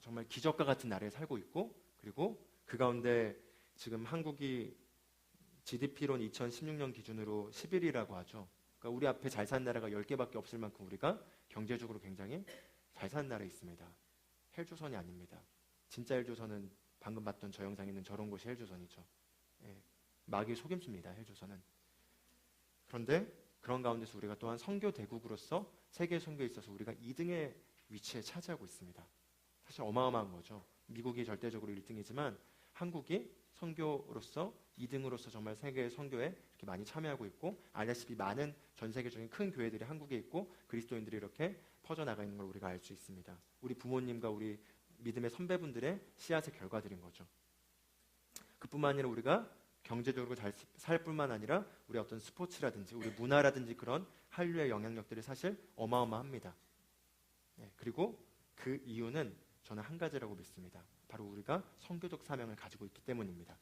정말 기적과 같은 나라에 살고 있고 그리고 그 가운데 지금 한국이 GDP론 2016년 기준으로 11위라고 하죠. 그러니까 우리 앞에 잘 사는 나라가 10개밖에 없을 만큼 우리가 경제적으로 굉장히 잘 사는 나라에 있습니다. 헬조선이 아닙니다. 진짜 헬조선은 방금 봤던 저 영상에 있는 저런 곳이 헬조선이죠. 마귀의 속임수입니다. 헬조선은. 그런데 그런 가운데서 우리가 또한 선교 대국으로서 세계 선교에 있어서 우리가 2등의 위치에 차지하고 있습니다. 사실 어마어마한 거죠. 미국이 절대적으로 1등이지만 한국이 선교로서 2등으로서 정말 세계 선교에 이렇게 많이 참여하고 있고 알다시피 많은 전 세계적인 큰 교회들이 한국에 있고 그리스도인들이 이렇게 퍼져나가 있는 걸 우리가 알 수 있습니다. 우리 부모님과 우리 믿음의 선배분들의 씨앗의 결과들인 거죠. 그뿐만 아니라 우리가 경제적으로 잘 살 뿐만 아니라 우리 어떤 스포츠라든지 우리 문화라든지 그런 한류의 영향력들이 사실 어마어마합니다. 그리고 그 이유는 저는 한 가지라고 믿습니다. 바로 우리가 선교적 사명을 가지고 있기 때문입니다.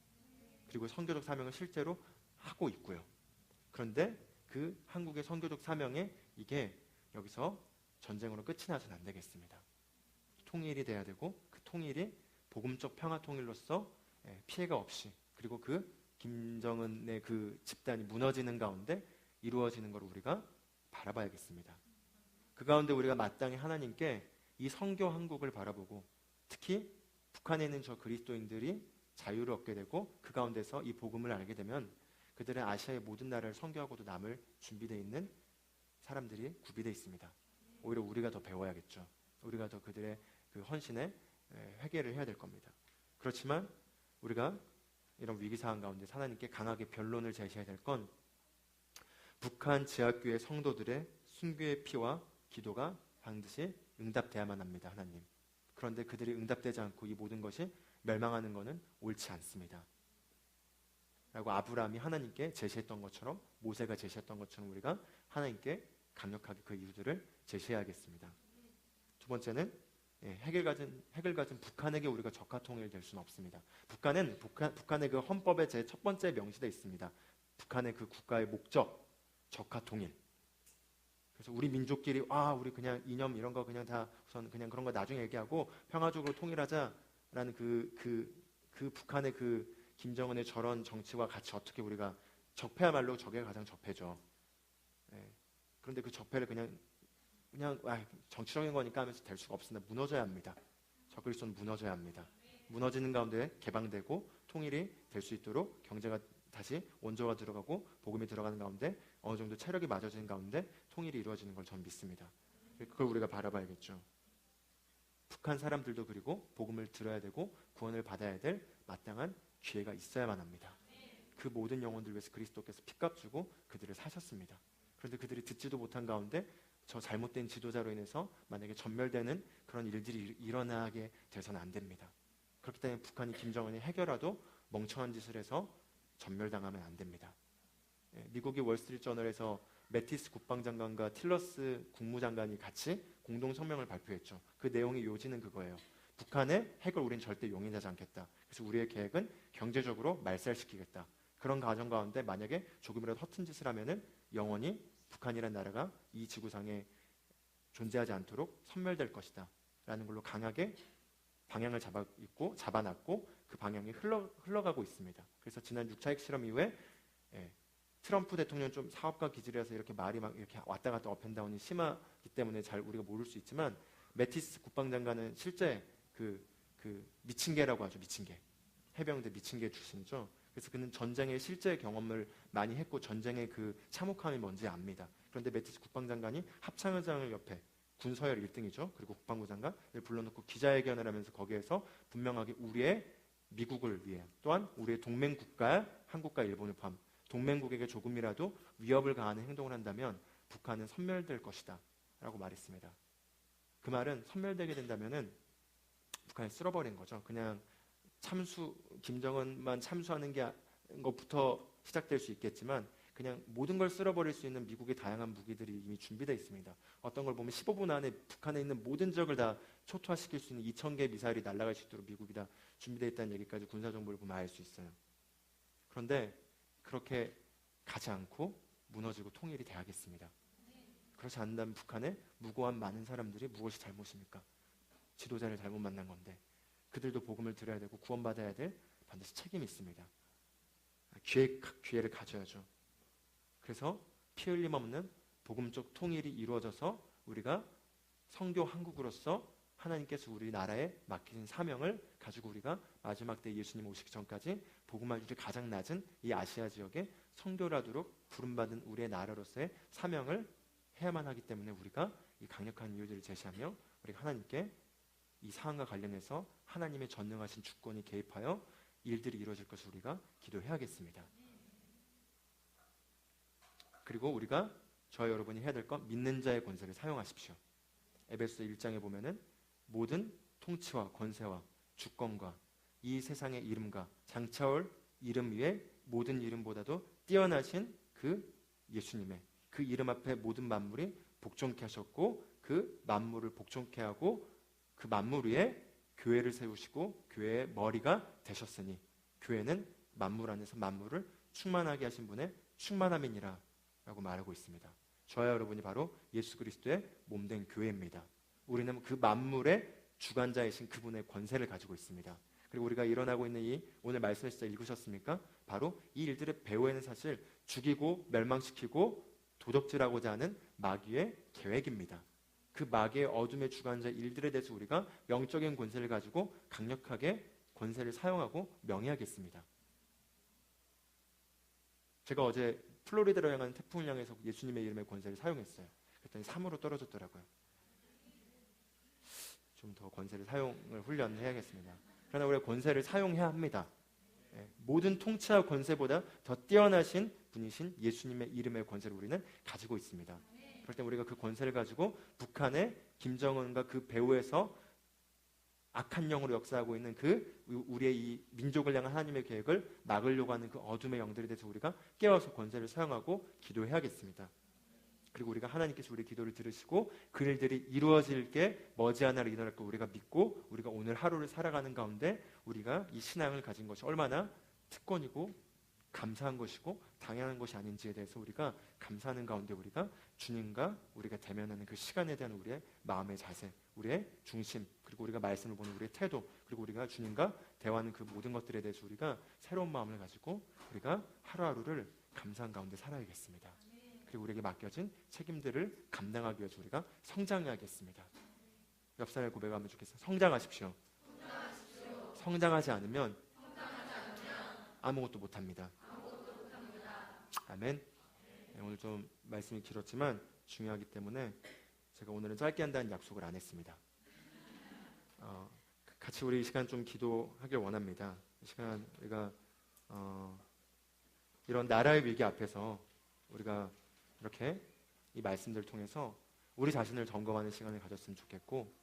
그리고 선교적 사명을 실제로 하고 있고요. 그런데 그 한국의 선교적 사명에 이게 여기서 전쟁으로 끝이 나서는 안 되겠습니다. 통일이 돼야 되고 그 통일이 복음적 평화 통일로서 피해가 없이 그리고 그 김정은의 그 집단이 무너지는 가운데 이루어지는 걸 우리가 바라봐야겠습니다. 그 가운데 우리가 마땅히 하나님께 이 선교 한국을 바라보고 특히 북한에 있는 저 그리스도인들이 자유를 얻게 되고 그 가운데서 이 복음을 알게 되면 그들은 아시아의 모든 나라를 선교하고도 남을 준비되어 있는 사람들이 구비되어 있습니다. 오히려 우리가 더 배워야겠죠. 우리가 더 그들의 그 헌신에 회개를 해야 될 겁니다. 그렇지만 우리가 이런 위기 상황 가운데 하나님께 강하게 변론을 제시해야 될 건 북한 지하교회 성도들의 순교의 피와 기도가 반드시 응답돼야만 합니다. 하나님. 그런데 그들이 응답되지 않고 이 모든 것이 멸망하는 것은 옳지 않습니다. 라고 아브라함이 하나님께 제시했던 것처럼 모세가 제시했던 것처럼 우리가 하나님께 강력하게 그 이유들을 제시해야겠습니다. 두 번째는 핵을 가진 북한에게 우리가 적화 통일이 될 수는 없습니다. 북한의 그 헌법에 제 첫 번째 명시되어 있습니다. 북한의 그 국가의 목적, 적화 통일. 그래서 우리 민족끼리 우리 그냥 이념 이런 거 그냥 다 우선 그냥 그런 거 나중에 얘기하고 평화적으로 통일하자라는 그 북한의 그 김정은의 저런 정치와 같이 어떻게 우리가 적폐야말로 적의 가장 적폐죠. 그런데 그 적폐를 그냥 정치적인 거니까 하면서 될 수가 없습니다. 무너져야 합니다. 적그리스도는 무너져야 합니다. 무너지는 가운데 개방되고 통일이 될 수 있도록 경제가 다시 원조가 들어가고 복음이 들어가는 가운데 어느 정도 체력이 맞아지는 가운데 통일이 이루어지는 걸 저는 믿습니다. 그걸 우리가 바라봐야겠죠. 북한 사람들도 그리고 복음을 들어야 되고 구원을 받아야 될 마땅한 기회가 있어야만 합니다. 그 모든 영혼들 위해서 그리스도께서 핏값 주고 그들을 사셨습니다. 그런데 그들이 듣지도 못한 가운데 저 잘못된 지도자로 인해서 만약에 전멸되는 그런 일들이 일어나게 돼서는 안 됩니다. 그렇기 때문에 북한이 김정은이 해결하도 멍청한 짓을 해서 전멸당하면 안 됩니다. 미국의 월스트리트저널에서 매티스 국방장관과 틸러스 국무장관이 같이 공동 성명을 발표했죠. 그 내용의 요지는 그거예요. 북한의 핵을 우린 절대 용인하지 않겠다. 그래서 우리의 계획은 경제적으로 말살시키겠다. 그런 과정 가운데 만약에 조금이라도 허튼 짓을 하면은 영원히 북한이라는 나라가 이 지구상에 존재하지 않도록 섬멸될 것이다 라는 걸로 강하게 방향을 잡아놨고 그 방향이 흘러가고 있습니다. 그래서 지난 6차 핵실험 이후에 트럼프 대통령 좀 사업가 기질이라서 이렇게 말이 막 이렇게 왔다 갔다 업앤다운이 심하기 때문에 잘 우리가 모를 수 있지만 매티스 국방장관은 실제 그 미친 개라고 하죠. 미친 개. 해병대 미친 개 출신이죠. 그래서 그는 전쟁의 실제 경험을 많이 했고 전쟁의 그 참혹함이 뭔지 압니다. 그런데 매티스 국방장관이 합참의장을 옆에 군서열 1등이죠. 그리고 국방부 장관을 불러놓고 기자회견을 하면서 거기에서 분명하게 우리의 미국을 위해 또한 우리의 동맹국가 한국과 일본을 포함 동맹국에게 조금이라도 위협을 가하는 행동을 한다면 북한은 섬멸될 것이다 라고 말했습니다. 그 말은 섬멸되게 된다면은 북한이 쓸어버린 거죠. 그냥 김정은만 참수하는 것부터 시작될 수 있겠지만 그냥 모든 걸 쓸어버릴 수 있는 미국의 다양한 무기들이 이미 준비되어 있습니다. 어떤 걸 보면 15분 안에 북한에 있는 모든 지역을 다 초토화시킬 수 있는 2,000개의 미사일이 날아갈 수 있도록 미국이 다 준비되어 있다는 얘기까지 군사정보를 보면 알 수 있어요. 그런데 그렇게 가지 않고 무너지고 통일이 돼야겠습니다. 그렇지 않는다면 북한의 무고한 많은 사람들이 무엇이 잘못입니까? 지도자를 잘못 만난 건데 그들도 복음을 들어야 되고 구원받아야 될 반드시 책임이 있습니다. 기회를 가져야죠. 그래서 피 흘림 없는 복음적 통일이 이루어져서 우리가 선교 한국으로서 하나님께서 우리나라에 맡기신 사명을 가지고 우리가 마지막 때 예수님 오시기 전까지 복음화율이 가장 낮은 이 아시아 지역에 선교를 하도록 부름받은 우리의 나라로서의 사명을 해야만 하기 때문에 우리가 이 강력한 이유들을 제시하며 우리가 하나님께 이 사안과 관련해서 하나님의 전능하신 주권이 개입하여 일들이 이루어질 것을 우리가 기도해야겠습니다. 그리고 우리가 저와 여러분이 해야 될 건 믿는 자의 권세를 사용하십시오. 에베소 1장에 보면은 모든 통치와 권세와 주권과 이 세상의 이름과 장차올 이름 위에 모든 이름보다도 뛰어나신 그 예수님의 그 이름 앞에 모든 만물이 복종케 하셨고 그 만물을 복종케 하고 그 만물 위에 교회를 세우시고 교회의 머리가 되셨으니 교회는 만물 안에서 만물을 충만하게 하신 분의 충만함이니라 라고 말하고 있습니다. 저와 여러분이 바로 예수 그리스도의 몸된 교회입니다. 우리는 그 만물의 주관자이신 그분의 권세를 가지고 있습니다. 그리고 우리가 일어나고 있는 이 오늘 말씀을 진짜 읽으셨습니까? 바로 이 일들의 배후에는 사실 죽이고 멸망시키고 도적질하고자 하는 마귀의 계획입니다. 그 마귀의 어둠의 주관자 일들에 대해서 우리가 영적인 권세를 가지고 강력하게 권세를 사용하고 명해야겠습니다. 제가 어제 플로리다로 향하는 태풍을 향해서 예수님의 이름의 권세를 사용했어요. 그랬더니 3으로 떨어졌더라고요. 좀 더 권세를 사용을 훈련해야겠습니다. 그러나 우리가 권세를 사용해야 합니다. 모든 통치와 권세보다 더 뛰어나신 분이신 예수님의 이름의 권세를 우리는 가지고 있습니다. 그럴 때 우리가 그 권세를 가지고 북한의 김정은과 그 배후에서 악한 영으로 역사하고 있는 그 우리의 이 민족을 향한 하나님의 계획을 막으려고 하는 그 어둠의 영들에 대해서 우리가 깨워서 권세를 사용하고 기도해야겠습니다. 그리고 우리가 하나님께서 우리 기도를 들으시고 그 일들이 이루어질 게 머지않아 일어날 걸 우리가 믿고 우리가 오늘 하루를 살아가는 가운데 우리가 이 신앙을 가진 것이 얼마나 특권이고 감사한 것이고 당연한 것이 아닌지에 대해서 우리가 감사하는 가운데 우리가 주님과 우리가 대면하는 그 시간에 대한 우리의 마음의 자세, 우리의 중심, 그리고 우리가 말씀을 보는 우리의 태도, 그리고 우리가 주님과 대화하는 그 모든 것들에 대해서 우리가 새로운 마음을 가지고 우리가 하루하루를 감사한 가운데 살아야겠습니다. 그리고 우리에게 맡겨진 책임들을 감당하기 위해서 우리가 성장해야겠습니다. 옆 사람을 고백하면 좋겠어요. 성장하십시오. 성장하지 않으면 아무것도 못합니다. 아멘. 오늘 좀 말씀이 길었지만 중요하기 때문에 제가 오늘은 짧게 한다는 약속을 안 했습니다. 같이 우리 이 시간 좀 기도하길 원합니다. 이 시간 우리가 이런 나라의 위기 앞에서 우리가 이렇게 이 말씀들을 통해서 우리 자신을 점검하는 시간을 가졌으면 좋겠고,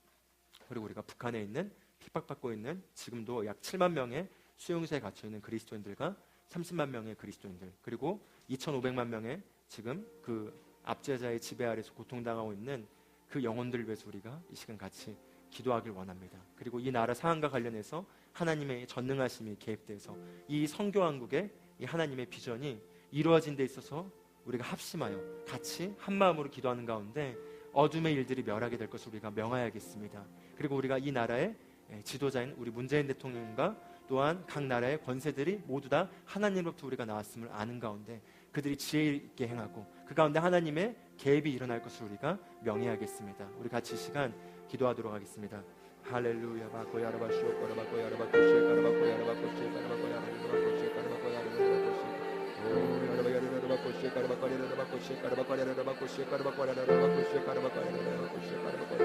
그리고 우리가 북한에 있는 핍박받고 있는 지금도 약 7만 명의 수용소에 갇혀 있는 그리스도인들과 30만 명의 그리스도인들, 그리고 2,500만 명의 지금 그 압제자의 지배 아래서 고통당하고 있는 그 영혼들을 위해서 우리가 이 시간 같이 기도하길 원합니다. 그리고 이 나라 상황과 관련해서 하나님의 전능하심이 개입돼서 이 선교왕국의 이 하나님의 비전이 이루어진 데 있어서 우리가 합심하여 같이 한마음으로 기도하는 가운데 어둠의 일들이 멸하게 될 것을 우리가 명하야겠습니다. 그리고 우리가 이 나라의 지도자인 우리 문재인 대통령과 또한 각 나라의 권세들이 모두 다 하나님으로부터 우리가 나왔음을 아는 가운데 그들이 지혜 있게 행하고 그 가운데 하나님의 개입이 일어날 것을 우리가 명해야겠습니다. 우리 같이 이 시간 기도하도록 하겠습니다. 할렐루야 바코야라바쇼 거라바코야라바코시 까라바코야라바코시 까라바코야라바코시 까라바코야라바코시 오야라바야라바코시 까라바코야라바코시 까라바코야라바코시 까라바코야라바코시 까라바코야라바코시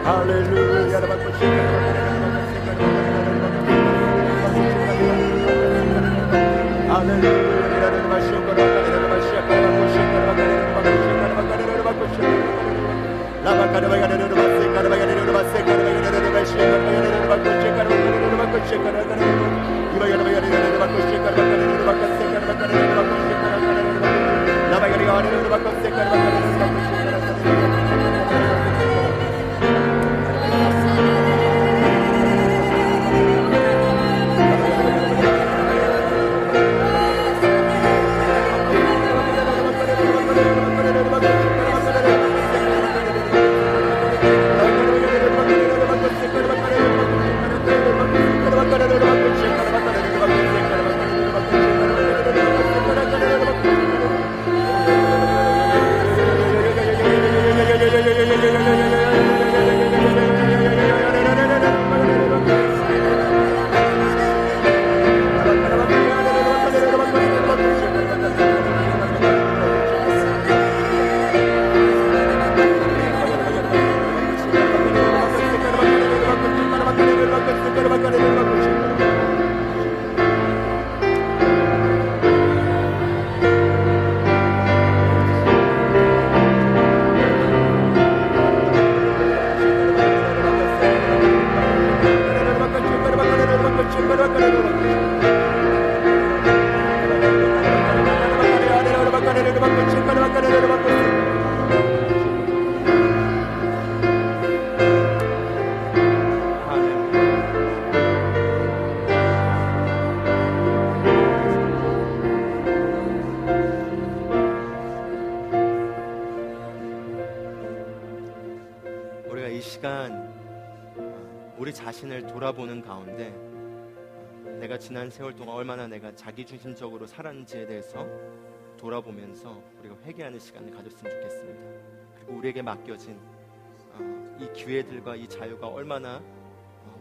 할렐루야. 우리가 이 시간 우리 자신을 돌아보는 가운데 내가 지난 세월 동안 얼마나 내가 자기중심적으로 살았는지에 대해서 돌아보면서 우리가 회개하는 시간을 가졌으면 좋겠습니다. 그리고 우리에게 맡겨진 이 기회들과 이 자유가 얼마나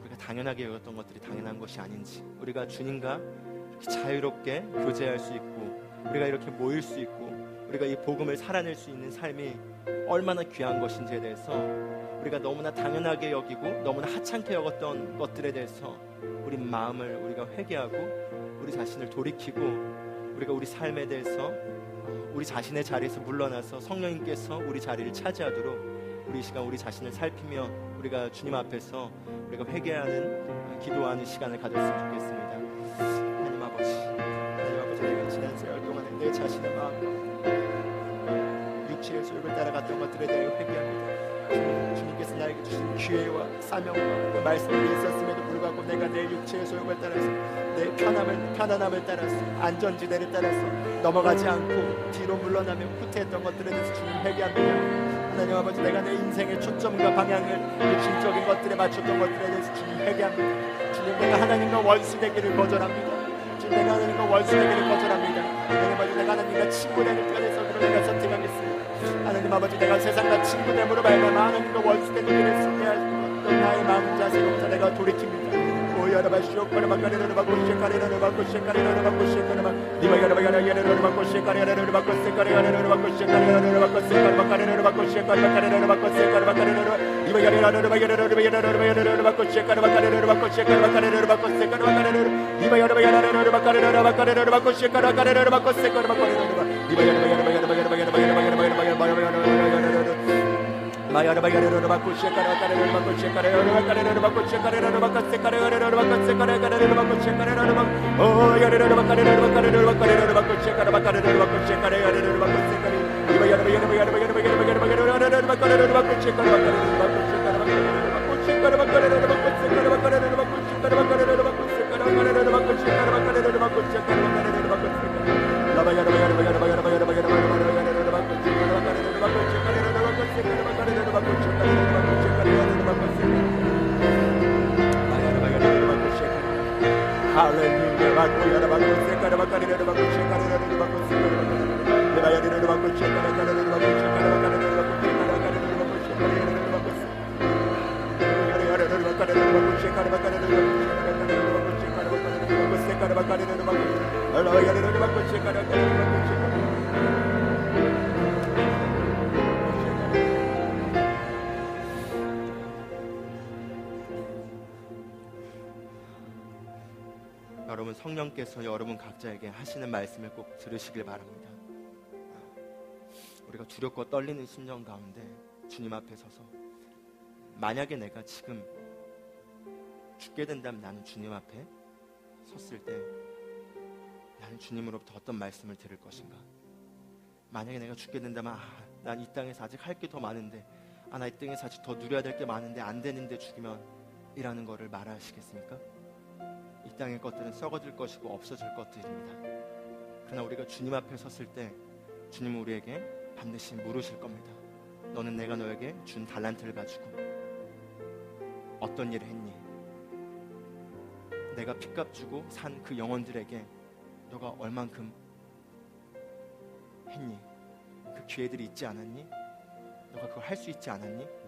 우리가 당연하게 여겼던 것들이 당연한 것이 아닌지, 우리가 주님과 이렇게 자유롭게 교제할 수 있고 우리가 이렇게 모일 수 있고 우리가 이 복음을 살아낼 수 있는 삶이 얼마나 귀한 것인지에 대해서 우리가 너무나 당연하게 여기고 너무나 하찮게 여겼던 것들에 대해서 우리 마음을 우리가 회개하고 우리 자신을 돌이키고 우리가 우리 삶에 대해서 우리 자신의 자리에서 물러나서 성령님께서 우리 자리를 차지하도록 우리 이 시간 우리 자신을 살피며 우리가 주님 앞에서 우리가 회개하는 기도하는 시간을 가졌으면 좋겠습니다. 하나님 아버지, 내가 지난 세월 동안에 내 자신의 마음과 육체의 소욕을 따라갔던 것들에 대해 회개합니다. 주님께서 나에게 주신 기회와 사명과 그 말씀이 있었음에도 불구하고 내가 내 육체의 소욕을 따라서 내 편안함을 따라서 안전지대를 따라서 넘어가지 않고 뒤로 물러나며 후퇴했던 것들에 대해서 주님 회개합니다. 하나님 아버지, 내가 내 인생의 초점과 방향을 육신적인 것들에 맞췄던 것들에 대해서 주님 회개합니다. 주님, 내가 하나님과 원수되기를 거절합니다. 주님, 내가 하나님과 원수되기를 거절합니다. 하나님 아버지, 내가 하나님과 친구되는 편에서 그런 내가 선택하겠습니다. 하나님 아버지, 내가 세상과 친구됨으로 말미암아 하나님과 원수되는 길을 승리하였던 나의 마음 자세로부터 내가 돌이킵니다. 오야라바시오 까라바까리라를 받고 시까리라를 받고 시까리라를 받고 시까라바 이바야라바야라야라를 받고 시까리라를 받고 시까리라를 받고 시까리라를 받고 시까라바까리라를 받고 시까라바까리라를 받고 시까라바까리라를 이바야라라바야라라바야라라바야라를 받고 시까라바까리라를 받고 시까라바까리라를 받고 시까라바까리라를 이바야라바야라를 바까리라를 받고 시까라바까리라를 받고 시까라바까리라를 마야라바야라를 받고 시까라바까리라를 받고 시까라바까리라를 받고 시까라바까리라를 받고 시까라바까리라를 받고 시까라바까리라를 받고 시까라바까리라를 받고 오야라라를 바까리라를 바까리라를 바까리라를 받고 시까라바까리라를 받고 시까라바까리라를 받고 시까리 이바야라바야라바야라바야라바야라바야라를 바까리라를 받고 시까라바까리라를 받고 시까라바까리라를 받고 시까라바까리라를 받고 시까라바까리라를 받고 시까라바까리라를 받고 시까라바까리라를 받고 시까라바까리라를 받고 시까라바까리라를 받고 라바야라바야라바야라바야라바야라바야라바야라를 받고 시까라바까리라를 받고 시까라바까리라를 받고 시까라바까리라를 받고 시까라바까리라를 받고 시까라바까리라를 받고 마야라바야라를 받고 시까라 할렐루야 받고 야라받고 시까라바까리라를 받고 시까라를 받고 시까라바까리라를 마야라를 받고 시까라바까리라를 받고 시까라바까리라를 받고 시까라바까리라를 받고 시까라바까리라를 받고 야라라를 바까리라를 받고 시까라바까리라를 받고 시까라바까리라를 받고 시까라바까리라를 받고 알라야라를 받고 시까라바까리라를 받고 성령께서 여러분 각자에게 하시는 말씀을 꼭 들으시길 바랍니다. 우리가 두렵고 떨리는 심정 가운데 주님 앞에 서서 만약에 내가 지금 죽게 된다면 나는 주님 앞에 섰을 때 나는 주님으로부터 어떤 말씀을 들을 것인가? 만약에 내가 죽게 된다면 난 이 땅에서 아직 할 게 더 많은데 나 이 땅에서 아직 더 누려야 될 게 많은데 안 되는데 죽이면 이라는 거를 말하시겠습니까? 이 땅의 것들은 썩어질 것이고 없어질 것들입니다. 그러나 우리가 주님 앞에 섰을 때 주님은 우리에게 반드시 물으실 겁니다. 너는 내가 너에게 준 달란트를 가지고 어떤 일을 했니? 내가 핏값 주고 산 그 영혼들에게 너가 얼만큼 했니? 그 기회들이 있지 않았니? 너가 그걸 할 수 있지 않았니?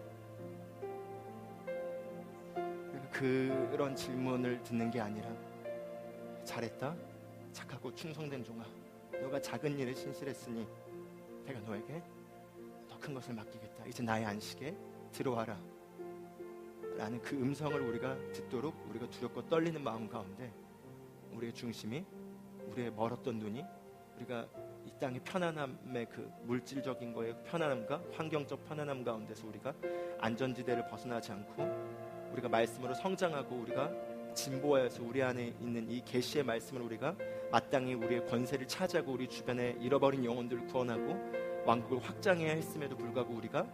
그런 질문을 듣는 게 아니라 잘했다, 착하고 충성된 종아, 너가 작은 일에 신실했으니 내가 너에게 더 큰 것을 맡기겠다. 이제 나의 안식에 들어와라 라는 그 음성을 우리가 듣도록 우리가 두렵고 떨리는 마음 가운데 우리의 중심이, 우리의 멀었던 눈이, 우리가 이 땅의 편안함의 그 물질적인 거의 편안함과 환경적 편안함 가운데서 우리가 안전지대를 벗어나지 않고 우리가 말씀으로 성장하고 우리가 진보하여서 우리 안에 있는 이 계시의 말씀을 우리가 마땅히 우리의 권세를 차지하고 우리 주변에 잃어버린 영혼들을 구원하고 왕국을 확장해야 했음에도 불구하고 우리가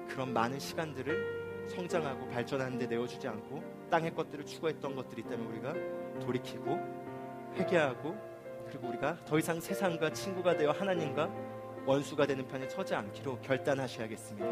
그런 많은 시간들을 성장하고 발전하는 데 내어주지 않고 땅의 것들을 추구했던 것들이 있다면 우리가 돌이키고 회개하고 그리고 우리가 더 이상 세상과 친구가 되어 하나님과 원수가 되는 편에 서지 않기로 결단하셔야겠습니다.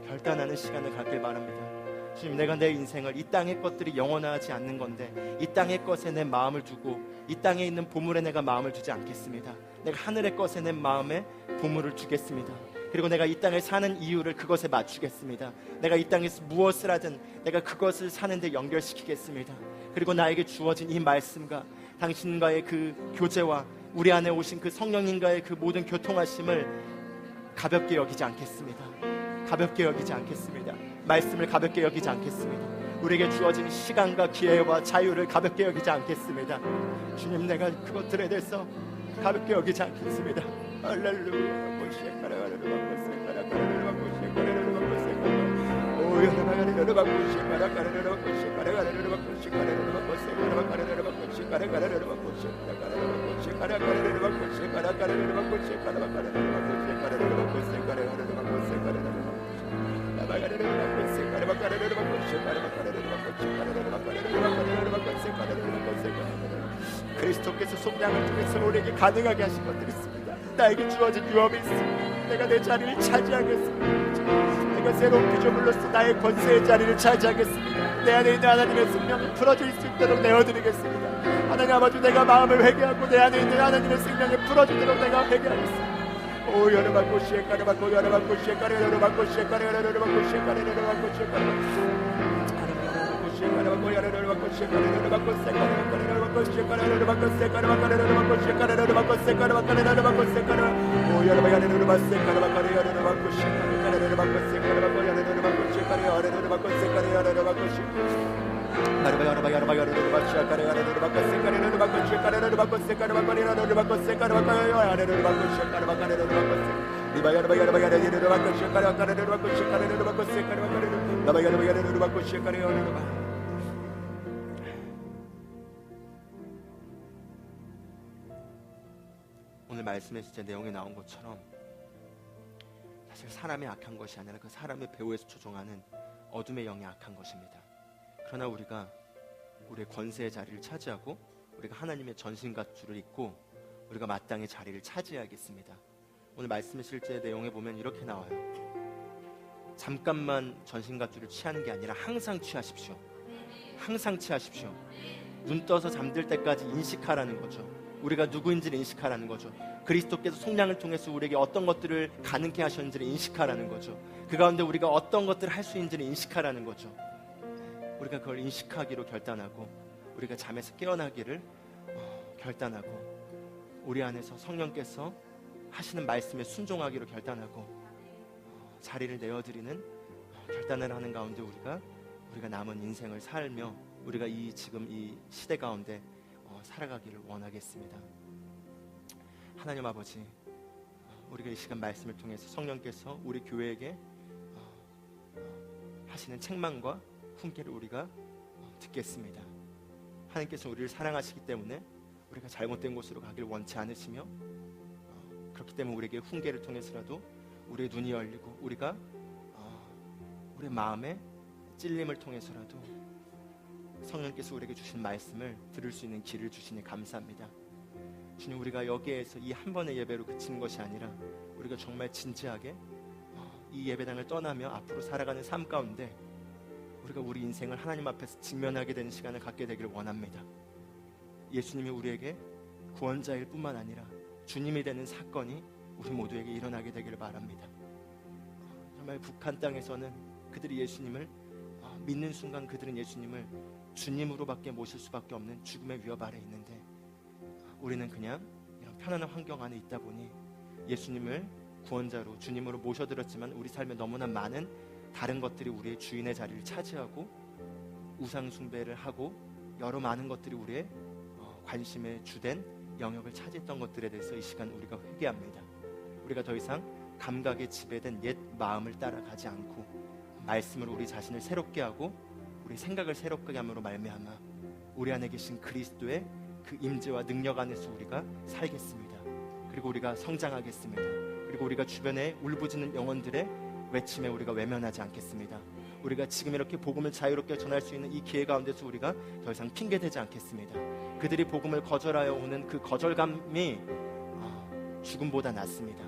결단하는 시간을 갖길 바랍니다. 주님, 내가 내 인생을 이 땅의 것들이 영원하지 않는 건데 이 땅의 것에 내 마음을 두고 이 땅에 있는 보물에 내가 마음을 두지 않겠습니다. 내가 하늘의 것에 내 마음에 보물을 두겠습니다. 그리고 내가 이 땅을 사는 이유를 그것에 맞추겠습니다. 내가 이 땅에서 무엇을 하든 내가 그것을 사는데 연결시키겠습니다. 그리고 나에게 주어진 이 말씀과 당신과의 그 교제와 우리 안에 오신 그 성령님과의 그 모든 교통하심을 가볍게 여기지 않겠습니다. 가볍게 여기지 않겠습니다. 말씀을 가볍게 여기지 않겠습니다. 우리에게 주어진 시간과 기회와 자유를 가볍게 여기지 않겠습니다. 주님, 내가 그것들에 대해서 가볍게 여기지 않겠습니다. 할렐루야. 그리스도께서 속량을 통해서 우리에게 가능하게 하신 것들이 있습니다. 나에게 주어진 유업이 있습니다. 내가 내 자리를 차지하겠습니다. 내가 새로운 피조물로서 나의 권세의 자리를 차지하겠습니다. 내 안에 있는 하나님의 생명이 풀어질 수 있도록 내어드리겠습니다. 하나님 아버지, 내가 마음을 회개하고 내 안에 있는 하나님의 생명이 풀어지도록 내가 회개하겠습니다. 오 여러분과 시에까르바고 여러분과 시에까르 여러분과 시에까르 여러분과 시에까르 여러분과 시에까르 오늘 말씀의 진짜 내용에 나온 것처럼 사실 사람이 악한 것이 아니라 그 사람의 배후에서 조종하는 어둠의 영이 악한 것입니다. 그러나 우리가 우리의 권세의 자리를 차지하고 우리가 하나님의 전신갑주를 입고 우리가 마땅히 자리를 차지해야겠습니다. 오늘 말씀의 실제 내용에 보면 이렇게 나와요. 잠깐만 전신갑주를 취하는 게 아니라 항상 취하십시오. 항상 취하십시오. 눈 떠서 잠들 때까지 인식하라는 거죠. 우리가 누구인지를 인식하라는 거죠. 그리스도께서 속량을 통해서 우리에게 어떤 것들을 가능케 하셨는지를 인식하라는 거죠. 그 가운데 우리가 어떤 것들을 할 수 있는지를 인식하라는 거죠. 우리가 그걸 인식하기로 결단하고 우리가 잠에서 깨어나기를 결단하고 우리 안에서 성령께서 하시는 말씀에 순종하기로 결단하고 자리를 내어드리는 결단을 하는 가운데 우리가 남은 인생을 살며 우리가 지금 이 시대 가운데 살아가기를 원하겠습니다. 하나님 아버지, 우리가 이 시간 말씀을 통해서 성령께서 우리 교회에게 하시는 책망과 훈계를 우리가 듣겠습니다. 하나님께서 우리를 사랑하시기 때문에 우리가 잘못된 곳으로 가기를 원치 않으시며, 그렇기 때문에 우리에게 훈계를 통해서라도 우리의 눈이 열리고 우리가 우리의 마음에 찔림을 통해서라도 성령께서 우리에게 주신 말씀을 들을 수 있는 길을 주시니 감사합니다. 주님, 우리가 여기에서 이 한 번의 예배로 그치는 것이 아니라 우리가 정말 진지하게 이 예배당을 떠나며 앞으로 살아가는 삶 가운데 우리가 우리 인생을 하나님 앞에서 직면하게 되는 시간을 갖게 되기를 원합니다. 예수님이 우리에게 구원자일 뿐만 아니라 주님이 되는 사건이 우리 모두에게 일어나게 되기를 바랍니다. 정말 북한 땅에서는 그들이 예수님을 믿는 순간 그들은 예수님을 주님으로밖에 모실 수밖에 없는 죽음의 위협 아래 있는데, 우리는 그냥 이런 편안한 환경 안에 있다 보니 예수님을 구원자로 주님으로 모셔드렸지만 우리 삶에 너무나 많은 다른 것들이 우리의 주인의 자리를 차지하고 우상 숭배를 하고 여러 많은 것들이 우리의 관심의 주된 영역을 차지했던 것들에 대해서 이 시간 우리가 회개합니다. 우리가 더 이상 감각에 지배된 옛 마음을 따라가지 않고 말씀으로 우리 자신을 새롭게 하고 우리 생각을 새롭게 함으로 말미암아 우리 안에 계신 그리스도의 그 임재와 능력 안에서 우리가 살겠습니다. 그리고 우리가 성장하겠습니다. 그리고 우리가 주변에 울부짖는 영혼들의 외침에 우리가 외면하지 않겠습니다. 우리가 지금 이렇게 복음을 자유롭게 전할 수 있는 이 기회 가운데서 우리가 더 이상 핑계대지 않겠습니다. 그들이 복음을 거절하여 오는 그 거절감이 죽음보다 낫습니다.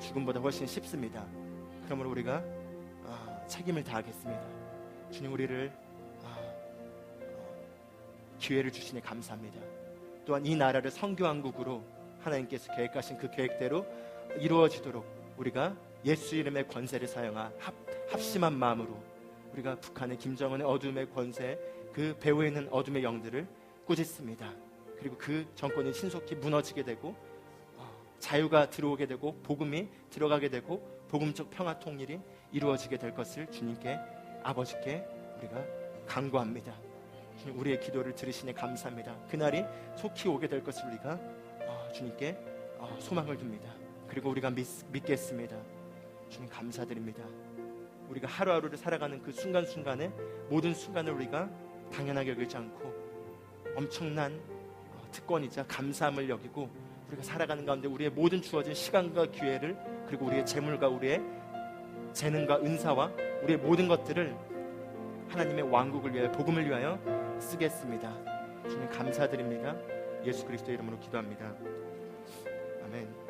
죽음보다 훨씬 쉽습니다. 그러므로 우리가 책임을 다하겠습니다. 주님, 우리를 기회를 주시니 감사합니다. 또한 이 나라를 선교왕국으로 하나님께서 계획하신 그 계획대로 이루어지도록 우리가 예수 이름의 권세를 사용하 합심한 마음으로 우리가 북한의 김정은의 어둠의 권세, 그 배후에 있는 어둠의 영들을 꾸짖습니다. 그리고 그 정권이 신속히 무너지게 되고 자유가 들어오게 되고 복음이 들어가게 되고 복음적 평화 통일이 이루어지게 될 것을 주님께, 아버지께 우리가 간구합니다. 주님, 우리의 기도를 들으시니 감사합니다. 그날이 속히 오게 될 것을 우리가 주님께 소망을 둡니다. 그리고 우리가 믿겠습니다. 주님, 감사드립니다. 우리가 하루하루를 살아가는 그 순간순간에 모든 순간을 우리가 당연하게 여기지 않고 엄청난 특권이자 감사함을 여기고 우리가 살아가는 가운데 우리의 모든 주어진 시간과 기회를, 그리고 우리의 재물과 우리의 재능과 은사와 우리의 모든 것들을 하나님의 왕국을 위하여, 복음을 위하여 쓰겠습니다. 주님, 감사드립니다. 예수 그리스도의 이름으로 기도합니다. 아멘.